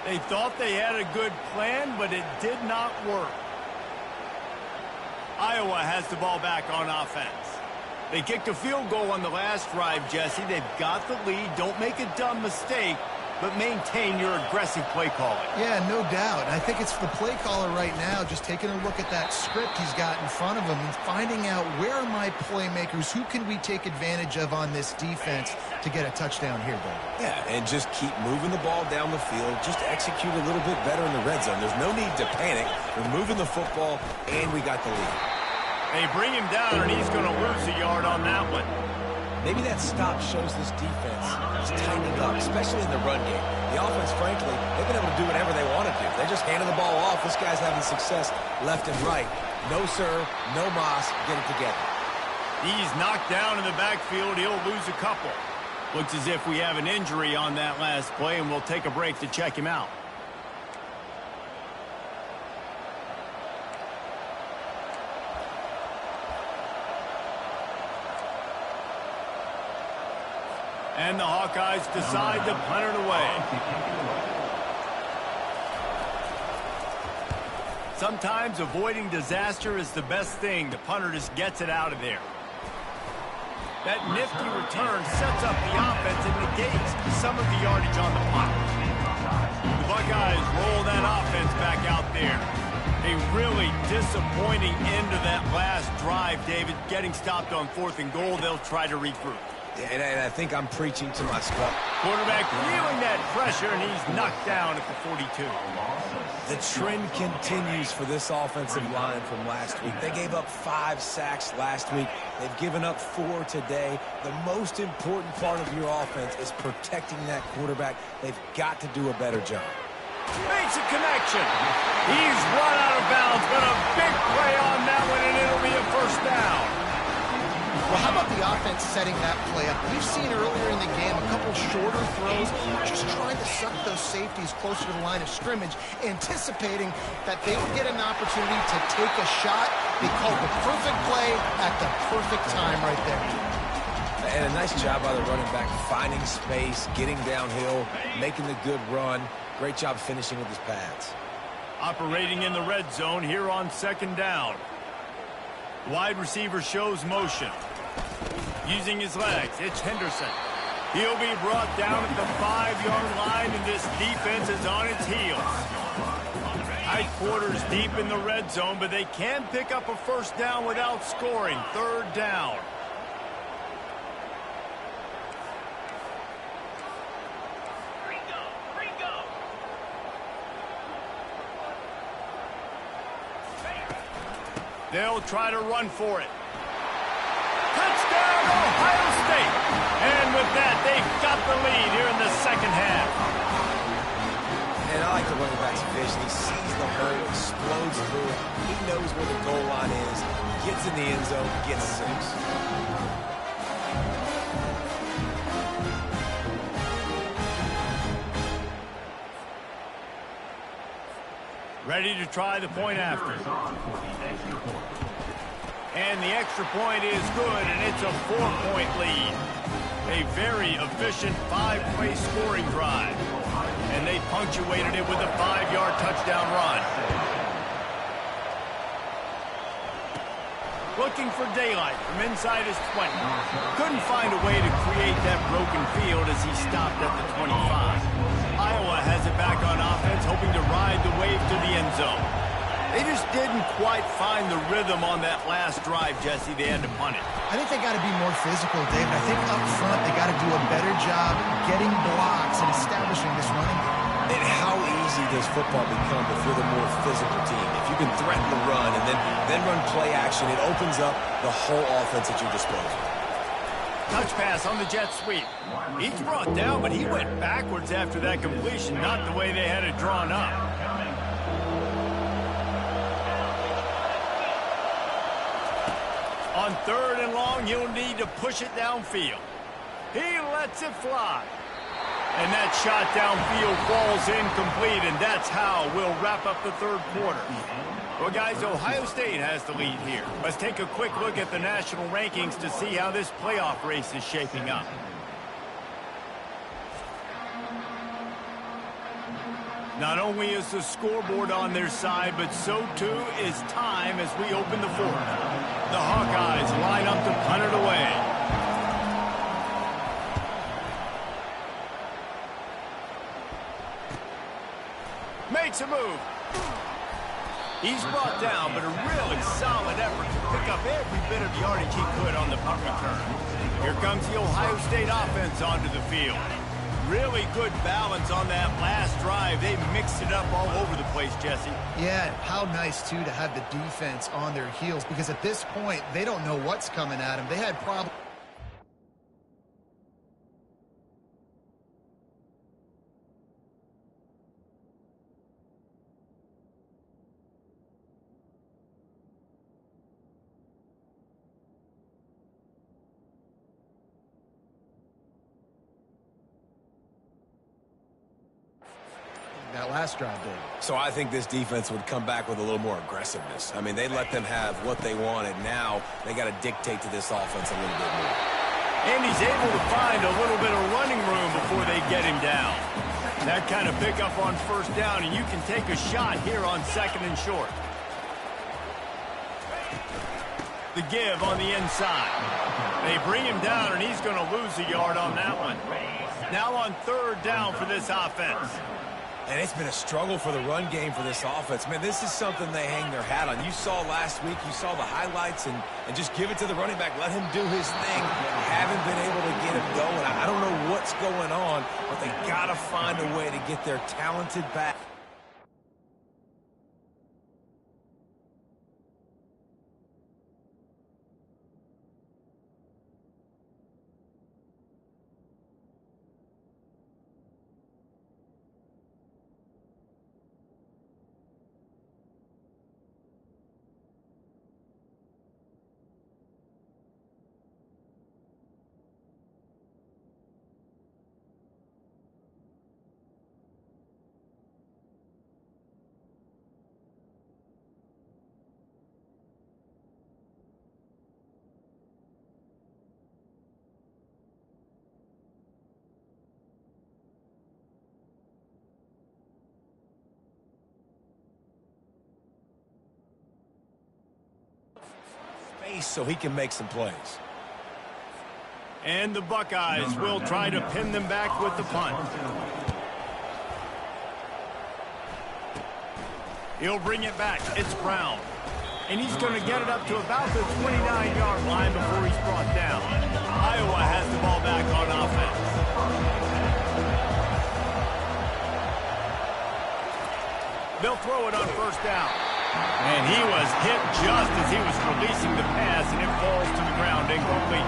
They thought they had a good plan, but it did not work. Iowa has the ball back on offense. They kicked a field goal on the last drive, Jesse. They've got the lead. Don't make a dumb mistake, but maintain your aggressive play calling. Yeah, no doubt. I think it's the play caller right now just taking a look at that script he's got in front of him and finding out where are my playmakers, who can we take advantage of on this defense to get a touchdown here, Dave. Yeah, and just keep moving the ball down the field. Just execute a little bit better in the red zone. There's no need to panic. We're moving the football, and we got the lead. They bring him down, and he's going to lose a yard on that one. Maybe that stop shows this defense is tightening up, especially in the run game. The offense, frankly, they've been able to do whatever they want to do. They're just handing the ball off. This guy's having success left and right. No serve, no moss, get it together. He's knocked down in the backfield. He'll lose a couple. Looks as if we have an injury on that last play, and we'll take a break to check him out. And the Hawkeyes decide to punt it away. Sometimes avoiding disaster is the best thing. The punter just gets it out of there. That nifty return sets up the offense and negates some of the yardage on the punt. The Buckeyes roll that offense back out there. A really disappointing end to that last drive, David. Getting stopped on 4th and goal, they'll try to regroup. And I think I'm preaching to my squad. Quarterback feeling that pressure, and he's knocked down at the 42. The trend continues for this offensive line from last week. They gave up 5 sacks last week. They've given up 4 today. The most important part of your offense is protecting that quarterback. They've got to do a better job. Makes a connection. He's run out of bounds, but a big play on that one, and it'll be a first down. Well, how about the offense setting that play up? We've seen earlier in the game a couple shorter throws, just trying to suck those safeties closer to the line of scrimmage, anticipating that they would get an opportunity to take a shot. They called the perfect play at the perfect time right there. And a nice job by the running back, finding space, getting downhill, making the good run. Great job finishing with his pads. Operating in the red zone here on second down. Wide receiver shows motion. Using his legs, it's Henderson. He'll be brought down at the 5-yard line, and this defense is on its heels. Tight quarters deep in the red zone, but they can pick up a first down without scoring. Third down. They'll try to run for it. Touchdown, Ohio State. And with that, they've got the lead here in the second half. And I like the running back's vision. He sees the hole, explodes through it. He knows where the goal line is, gets in the end zone, gets 6. Ready to try the point after. And the extra point is good, and it's a 4-point lead. A very efficient 5-play scoring drive. And they punctuated it with a 5-yard touchdown run. Looking for daylight from inside his 20. Couldn't find a way to create that broken field as he stopped at the 25. Iowa has it back on offense, hoping to ride the wave to the end zone. They just didn't quite find the rhythm on that last drive, Jesse. They had to punt it. I think they got to be more physical, David. I think up front they got to do a better job getting blocks and establishing this running game. And how easy does football become if you're the more physical team? If you can threaten the run and then run play action, it opens up the whole offense at your disposal. Touch pass on the jet sweep. He's brought down, but he went backwards after that completion, not the way they had it drawn up. On 3rd and long, he'll need to push it downfield. He lets it fly. And that shot downfield falls incomplete, and that's how we'll wrap up the third quarter. Well, guys, Ohio State has the lead here. Let's take a quick look at the national rankings to see how this playoff race is shaping up. Not only is the scoreboard on their side, but so too is time as we open the fourth. The Hawkeyes line up to punt it away. Makes a move. He's brought down, but a really solid effort to pick up every bit of yardage he could on the punt return. Here comes the Ohio State offense onto the field. Really good balance on that last drive. They mixed it up all over the place, Jesse. Yeah, how nice, too, to have the defense on their heels, because at this point, they don't know what's coming at them. They had problems. That last drive did. So I think this defense would come back with a little more aggressiveness. I mean, they let them have what they wanted. Now they got to dictate to this offense a little bit more. And he's able to find a little bit of running room before they get him down. That kind of pickup on first down, and you can take a shot here on 2nd and short. The give on the inside. They bring him down, and he's going to lose a yard on that one. Now on 3rd down for this offense. And it's been a struggle for the run game for this offense. Man, this is something they hang their hat on. You saw last week, you saw the highlights, and just give it to the running back. Let him do his thing. Haven't been able to get him going. I don't know what's going on, but they got to find a way to get their talented back. space so he can make some plays. And the Buckeyes will try to pin them back with the punt. He'll bring it back. It's Brown. And he's going to get it up to about the 29-yard line before he's brought down. Iowa has the ball back on offense. They'll throw it on first down. And he was hit just as he was releasing the pass, and it falls to the ground incomplete.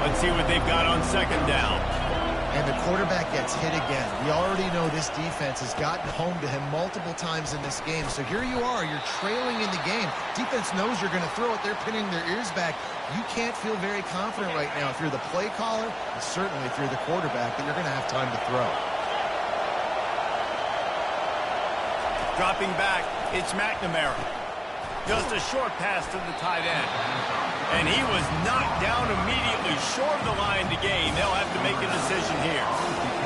Let's see what they've got on second down. And the quarterback gets hit again. We already know this defense has gotten home to him multiple times in this game. So here you are, you're trailing in the game. Defense knows you're going to throw it. They're pinning their ears back. You can't feel very confident right now if you're the play caller, and certainly if you're the quarterback, that you're going to have time to throw. Dropping back, it's McNamara. Just a short pass to the tight end. And he was knocked down immediately short of the line to gain. They'll have to make a decision here.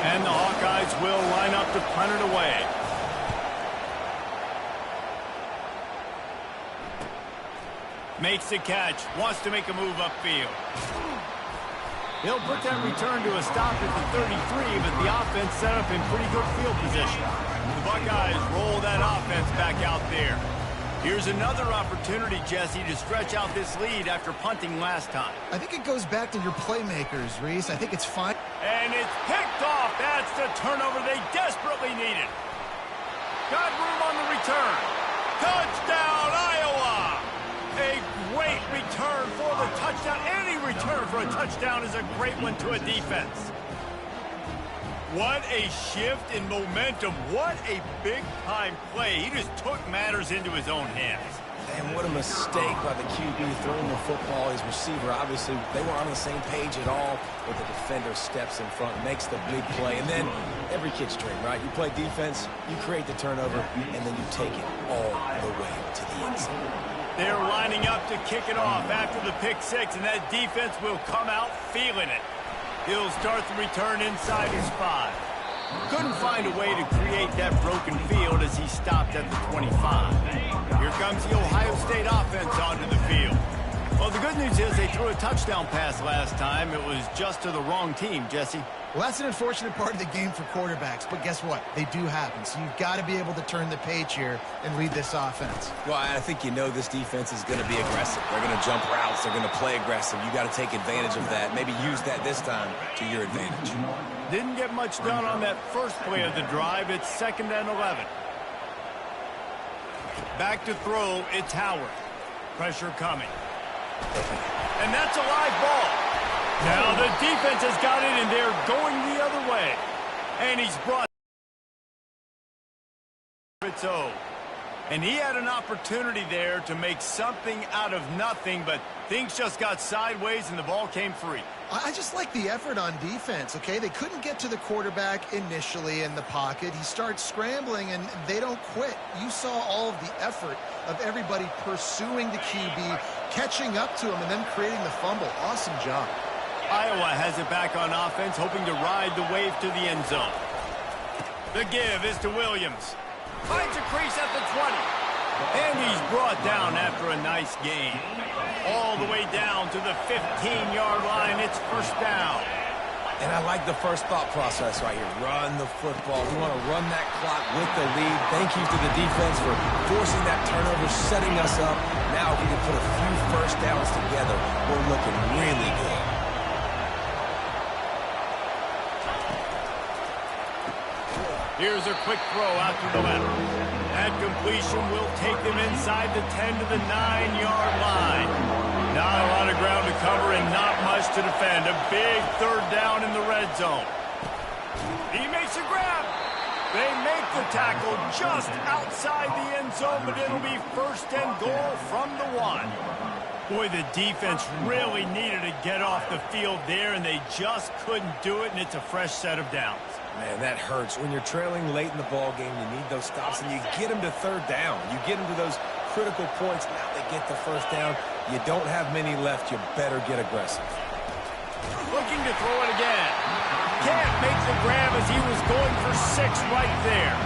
And the Hawkeyes will line up to punt it away. Makes the catch. Wants to make a move upfield. He'll put that return to a stop at the 33, but the offense set up in pretty good field position. The Buckeyes roll that offense back out there. Here's another opportunity, Jesse, to stretch out this lead after punting last time. I think it goes back to your playmakers, Reese. I think it's fine. And it's picked off. That's the turnover they desperately needed. Got room on the return. Touchdown, Iowa! A great return for the touchdown. Any return for a touchdown is a great one to a defense. What a shift in momentum. What a big-time play. He just took matters into his own hands. And what a mistake by the QB throwing the football. His receiver, obviously, they were on the same page at all, but the defender steps in front, makes the big play. And then every kid's dream, right? You play defense, you create the turnover, and then you take it all the way to the end zone. They're lining up to kick it off after the pick six, and that defense will come out feeling it. He'll start the return inside his 5. Couldn't find a way to create that broken field as he stopped at the 25. Here comes the Ohio State offense onto the field. Well, the good news is they threw a touchdown pass last time. It was just to the wrong team, Jesse. Well, that's an unfortunate part of the game for quarterbacks, but guess what? They do happen, so you've got to be able to turn the page here and lead this offense. Well, I think you know this defense is going to be aggressive. They're going to jump routes. They're going to play aggressive. You got to take advantage of that. Maybe use that this time to your advantage. Didn't get much done on that first play of the drive. It's 2nd and 11. Back to throw, it's Howard. Pressure coming. And that's a live ball. Now the defense has got it, and they're going the other way. And he's brought it's O. And he had an opportunity there to make something out of nothing, but things just got sideways and the ball came free. I just like the effort on defense, okay? They couldn't get to the quarterback initially in the pocket. He starts scrambling, and they don't quit. You saw all of the effort of everybody pursuing the QB, catching up to him, and then creating the fumble. Awesome job. Iowa has it back on offense, hoping to ride the wave to the end zone. The give is to Williams. Finds a crease at the 20. And he's brought down after a nice gain. All the way down to the 15-yard line. It's first down. And I like the first thought process right here. Run the football. We want to run that clock with the lead. Thank you to the defense for forcing that turnover, setting us up. Now if we can put a few first downs together, we're looking really good. Here's a quick throw out to the left. That completion will take them inside the 10 to the 9-yard line. Not a lot of ground to cover and not much to defend. A big third down in the red zone. He makes a grab. They make the tackle just outside the end zone, but it'll be first and goal from the 1. Boy, the defense really needed to get off the field there, and they just couldn't do it, and it's a fresh set of downs. Man, that hurts. When you're trailing late in the ball game, you need those stops, and you get them to third down. You get them to those critical points. Now they get the first down. You don't have many left. You better get aggressive. Looking to throw it again. Can't make the grab as he was going for 6 right there.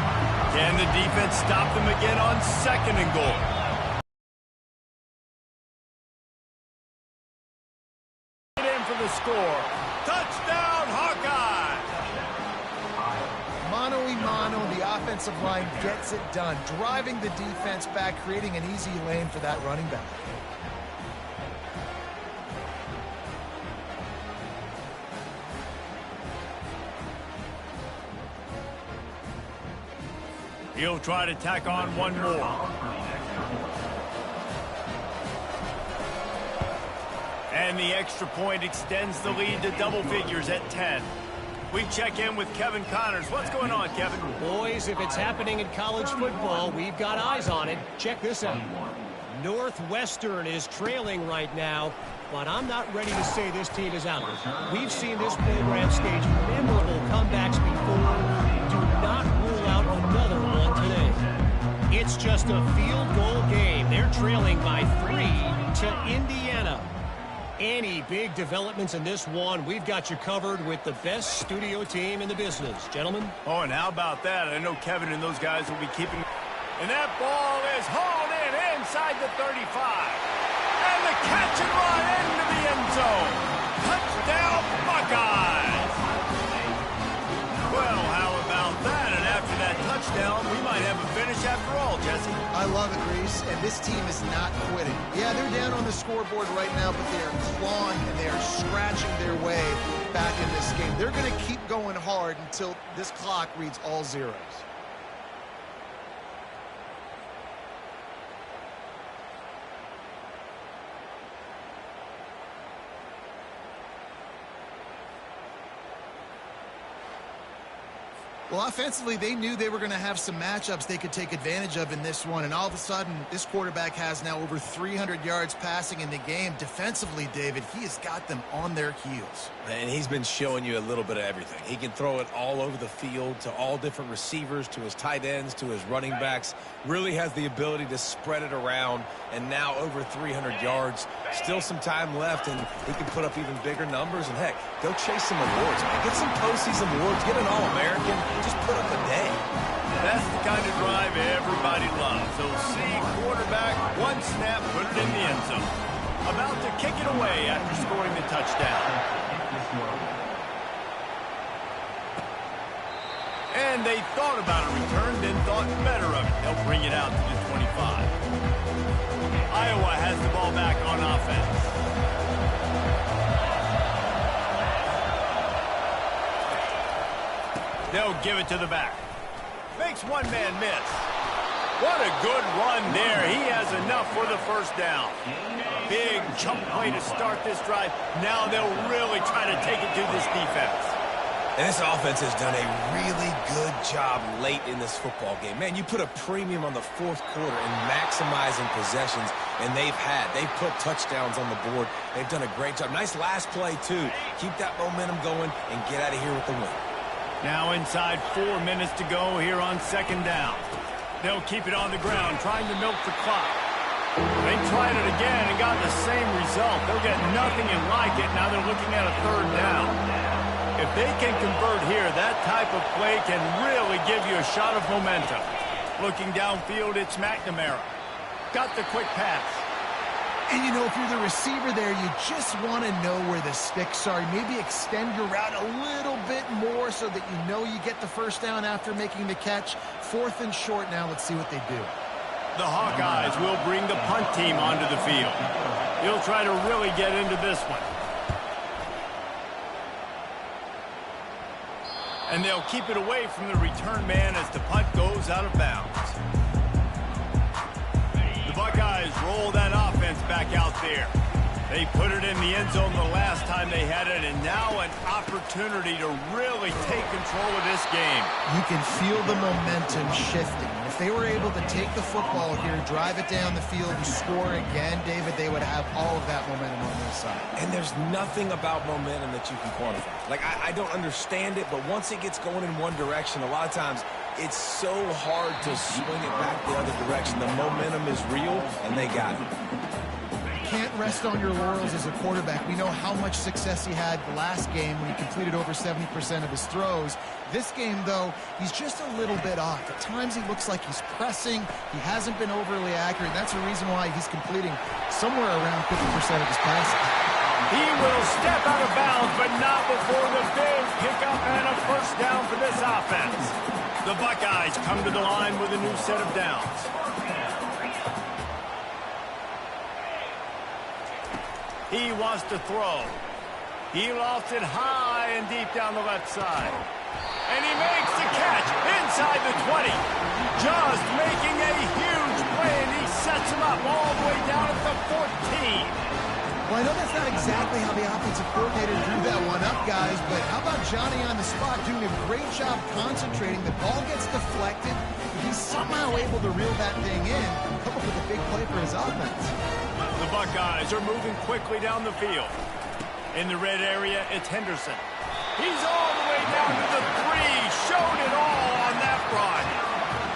Can the defense stop them again on 2nd and goal? score. Touchdown, Hawkeye! Mano-a-mano, the offensive line gets it done, driving the defense back, creating an easy lane for that running back. He'll try to tack on one more. And the extra point extends the lead to double figures at 10. We check in with Kevin Connors. What's going on, Kevin? Boys, if it's happening in college football, we've got eyes on it. Check this out. Northwestern is trailing right now, but I'm not ready to say this team is out. We've seen this program stage memorable comebacks before. Do not rule out another one today. It's just a field goal game. They're trailing by 3 to Indiana. Any big developments in this one, we've got you covered with the best studio team in the business. Gentlemen? Oh, and how about that? I know Kevin and those guys will be keeping... And that ball is hauled in inside the 35. And the catch and run into the end zone. Touchdown, Buckeyes! Well, how about that? And after that touchdown, we might have a finish after all, Jesse. I love it, Reese, and this team is not quitting. Yeah, they're down on the scoreboard right now, but they are clawing and they are scratching their way back in this game. They're going to keep going hard until this clock reads all zeros. Well, offensively, they knew they were going to have some matchups they could take advantage of in this one, and all of a sudden, this quarterback has now over 300 yards passing in the game. Defensively, David, he has got them on their heels. And he's been showing you a little bit of everything. He can throw it all over the field to all different receivers, to his tight ends, to his running backs. Really has the ability to spread it around, and now over 300 yards. Still some time left, and he can put up even bigger numbers. And, heck, go chase some awards, man. Get some postseason awards. Get an All-American. Just put up a day. That's the kind of drive everybody loves. So see quarterback, one snap, put it in the end zone. About to kick it away after scoring the touchdown. And they thought about a return, then thought better of it. They'll bring it out to the 25. Iowa has the ball back on offense. They'll give it to the back. Makes one man miss. What a good run there. He has enough for the first down. Big chunk play to start this drive. Now they'll really try to take it to this defense. And this offense has done a really good job late in this football game. Man, you put a premium on the fourth quarter and maximizing possessions, and they've put touchdowns on the board. They've done a great job. Nice last play, too. Keep that momentum going and get out of here with the win. Now inside 4 minutes to go here on second down. They'll keep it on the ground, trying to milk the clock. They tried it again and got the same result. They'll get nothing and like it. Now they're looking at a third down. If they can convert here, that type of play can really give you a shot of momentum. Looking downfield, it's McNamara. Got the quick pass. And, you know, if you're the receiver there, you just want to know where the sticks are. Maybe extend your route a little bit more so that you know you get the first down after making the catch. Fourth and short now. Let's see what they do. The Hawkeyes will bring the punt team onto the field. He'll try to really get into this one. And they'll keep it away from the return man as the punt goes out of bounds. The Buckeyes roll that offense back out there. They put it in the end zone the last time they had it, and now an opportunity to really take control of this game. You can feel the momentum shifting. If they were able to take the football here, drive it down the field, and score again, David, they would have all of that momentum on their side. And there's nothing about momentum that you can quantify. Like, I don't understand it, but once it gets going in one direction, a lot of times it's so hard to swing it back the other direction. The momentum is real, and they got it. Can't rest on your laurels as a quarterback. We know how much success he had last game when he completed over 70% of his throws. This game, though, he's just a little bit off. At times he looks like he's pressing. He hasn't been overly accurate. That's the reason why he's completing somewhere around 50% of his passes. He will step out of bounds, but not before the big pickup and a first down for this offense. The Buckeyes come to the line with a new set of downs. He wants to throw. He lost it high and deep down the left side. And he makes the catch inside the 20. Just making a huge play, and he sets him up all the way down at the 14. Well, I know that's not exactly how the offensive coordinator drew that one up, guys, but how about Johnny on the spot doing a great job concentrating? The ball gets deflected. He's somehow able to reel that thing in, come up with a big play for his offense. The Buckeyes are moving quickly down the field. In the red area, it's Henderson. He's all the way down to the 3. Showed it all on that run.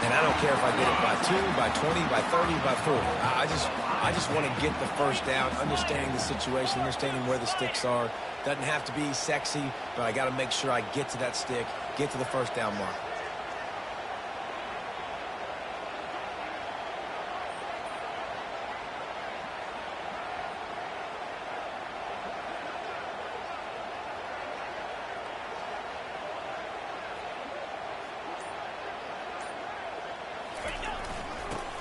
And I don't care if I get it by 2, by 20, by 30, by 40. I just want to get the first down, understanding the situation, understanding where the sticks are. Doesn't have to be sexy, but I got to make sure I get to that stick, get to the first down mark.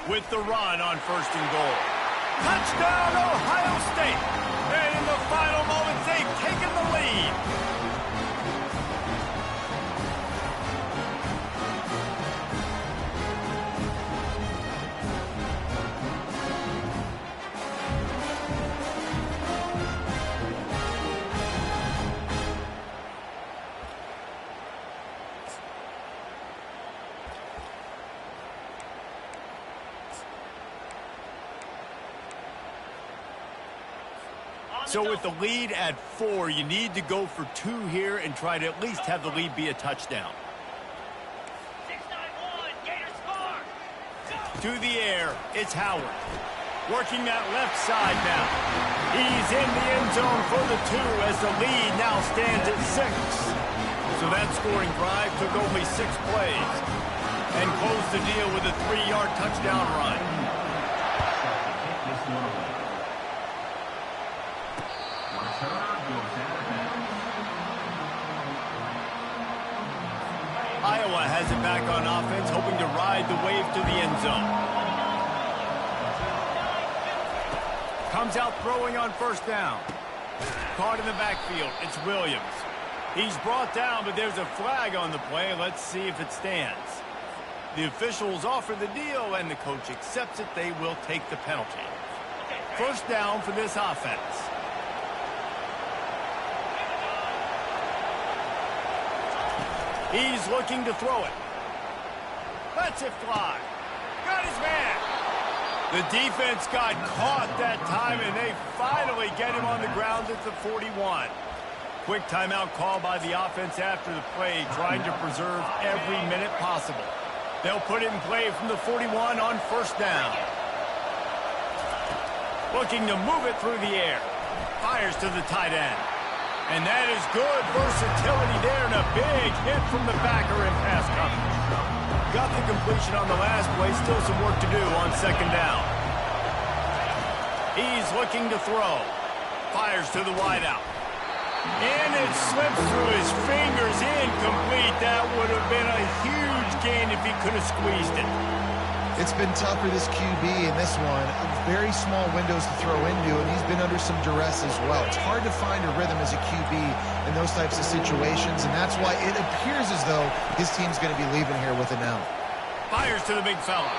With the run on 1st and goal. Touchdown, Ohio State! And in the final moments, they've taken the lead. So with the lead at 4, you need to go for 2 here and try to at least have the lead be a touchdown. 6-9-1, Gators score! To the air, it's Howard. Working that left side now. He's in the end zone for the 2 as the lead now stands at 6. So that scoring drive took only 6 plays and closed the deal with a 3-yard touchdown run. Iowa has it back on offense, hoping to ride the wave to the end zone. Comes out throwing on 1st down. Caught in the backfield, it's Williams. He's brought down, but there's a flag on the play. Let's see if it stands. The officials offer the deal, and the coach accepts it. They will take the penalty. 1st down for this offense. He's looking to throw it. Lets it fly. Got his man. The defense got caught that time, and they finally get him on the ground at the 41. Quick timeout call by the offense after the play, trying to preserve every minute possible. They'll put it in play from the 41 on 1st down. Looking to move it through the air. Fires to the tight end. And that is good versatility there, and a big hit from the backer in pass coverage. Got the completion on the last play, still some work to do on 2nd down. He's looking to throw. Fires to the wideout. And it slips through his fingers, incomplete. That would have been a huge gain if he could have squeezed it. It's been tough for this QB in this one. Very small windows to throw into, and he's been under some duress as well. It's hard to find a rhythm as a QB in those types of situations, and that's why it appears as though his team's going to be leaving here with an out. Fires to the big fella.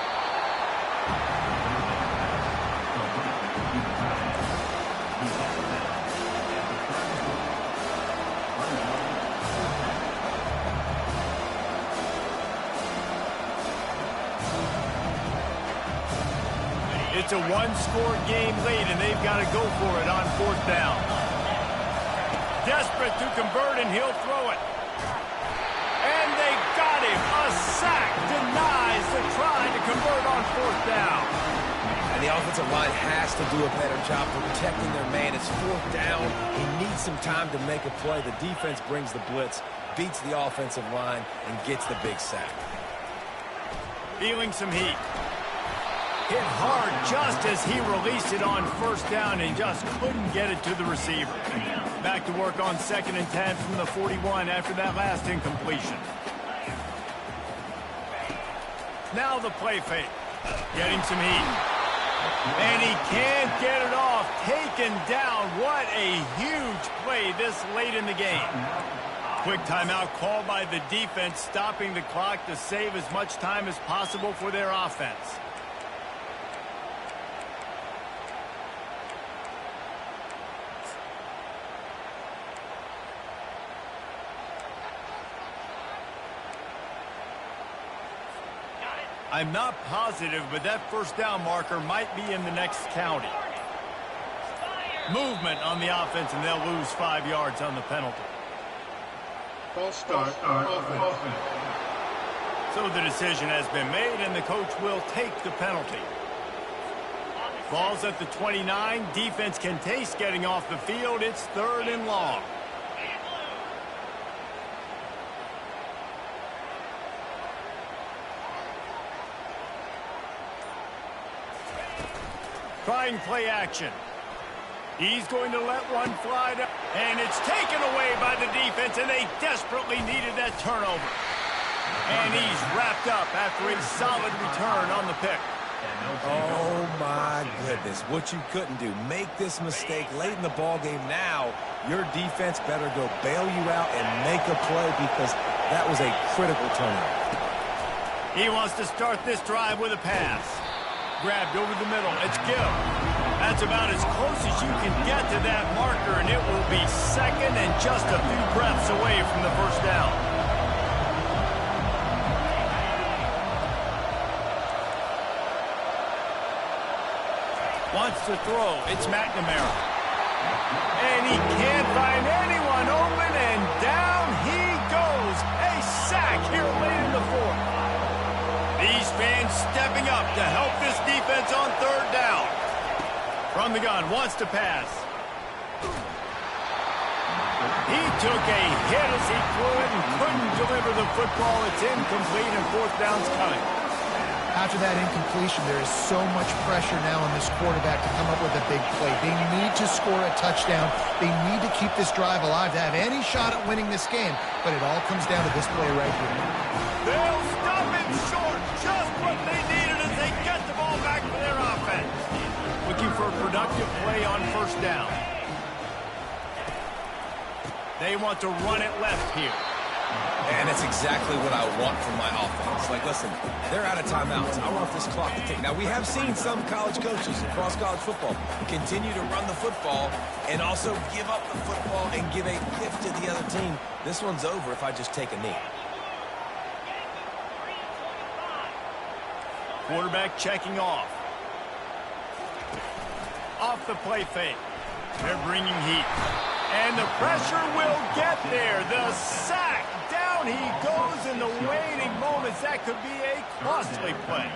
It's a 1-score game late, and they've got to go for it on 4th down. Desperate to convert, and he'll throw it. And they got him. A sack denies the try to convert on 4th down. And the offensive line has to do a better job protecting their man. It's 4th down. He needs some time to make a play. The defense brings the blitz, beats the offensive line, and gets the big sack. Feeling some heat. Hit hard just as he released it on first down and just couldn't get it to the receiver. Back to work on 2nd and 10 from the 41 after that last incompletion. Now the play fake. Getting some heat. And he can't get it off. Taken down. What a huge play this late in the game. Quick timeout called by the defense, stopping the clock to save as much time as possible for their offense. I'm not positive, but that first down marker might be in the next county. Movement on the offense, and they'll lose 5 yards on the penalty. False start, offense. So the decision has been made, and the coach will take the penalty. Ball's at the 29. Defense can taste getting off the field. It's 3rd and long. Trying play action. He's going to let one fly down. And it's taken away by the defense, and they desperately needed that turnover. And he's wrapped up after a solid return on the pick. Oh, my goodness. What you couldn't do. Make this mistake late in the ballgame. Now, your defense better go bail you out and make a play because that was a critical turnover. He wants to start this drive with a pass. Grabbed over the middle. It's Gill. That's about as close as you can get to that marker, and it will be 2nd and just a few breaths away from the first down. Wants to throw. It's McNamara. And he can't find anyone open, and down he goes. A sack here late in the 4th. These fans stepping up to help this defense on 3rd down. From the gun, wants to pass. He took a hit as he threw it and couldn't deliver the football. It's incomplete, and 4th down's coming. After that incompletion, there is so much pressure now on this quarterback to come up with a big play. They need to score a touchdown. They need to keep this drive alive to have any shot at winning this game. But it all comes down to this play right here. They'll stop it short. Just what they needed as they get the ball back for their offense. Looking for a productive play on 1st down. They want to run it left here. And that's exactly what I want from my offense. Like, listen, they're out of timeouts. I want this clock to tick. Now, we have seen some college coaches across college football continue to run the football and also give up the football and give a gift to the other team. This one's over if I just take a knee. Quarterback checking off. Off the play fake. They're bringing heat. And the pressure will get there. The sack. Down he goes in the waning moments. That could be a costly play.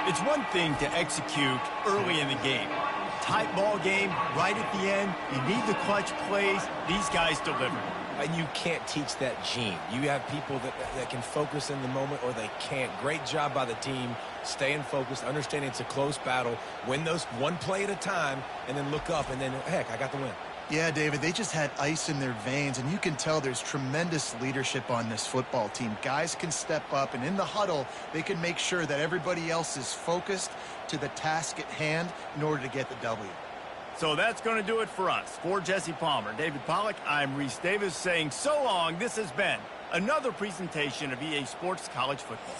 It's one thing to execute early in the game. Tight ball game, right at the end. You need the clutch plays. These guys deliver. And you can't teach that gene. You have people that can focus in the moment or they can't. Great job by the team, staying focused, understanding it's a close battle, win those one play at a time, and then look up, and then, heck, I got the win. Yeah, David, they just had ice in their veins, and you can tell there's tremendous leadership on this football team. Guys can step up, and in the huddle, they can make sure that everybody else is focused to the task at hand in order to get the W. So that's going to do it for us. For Jesse Palmer, David Pollack, I'm Reese Davis saying so long. This has been another presentation of EA Sports College Football.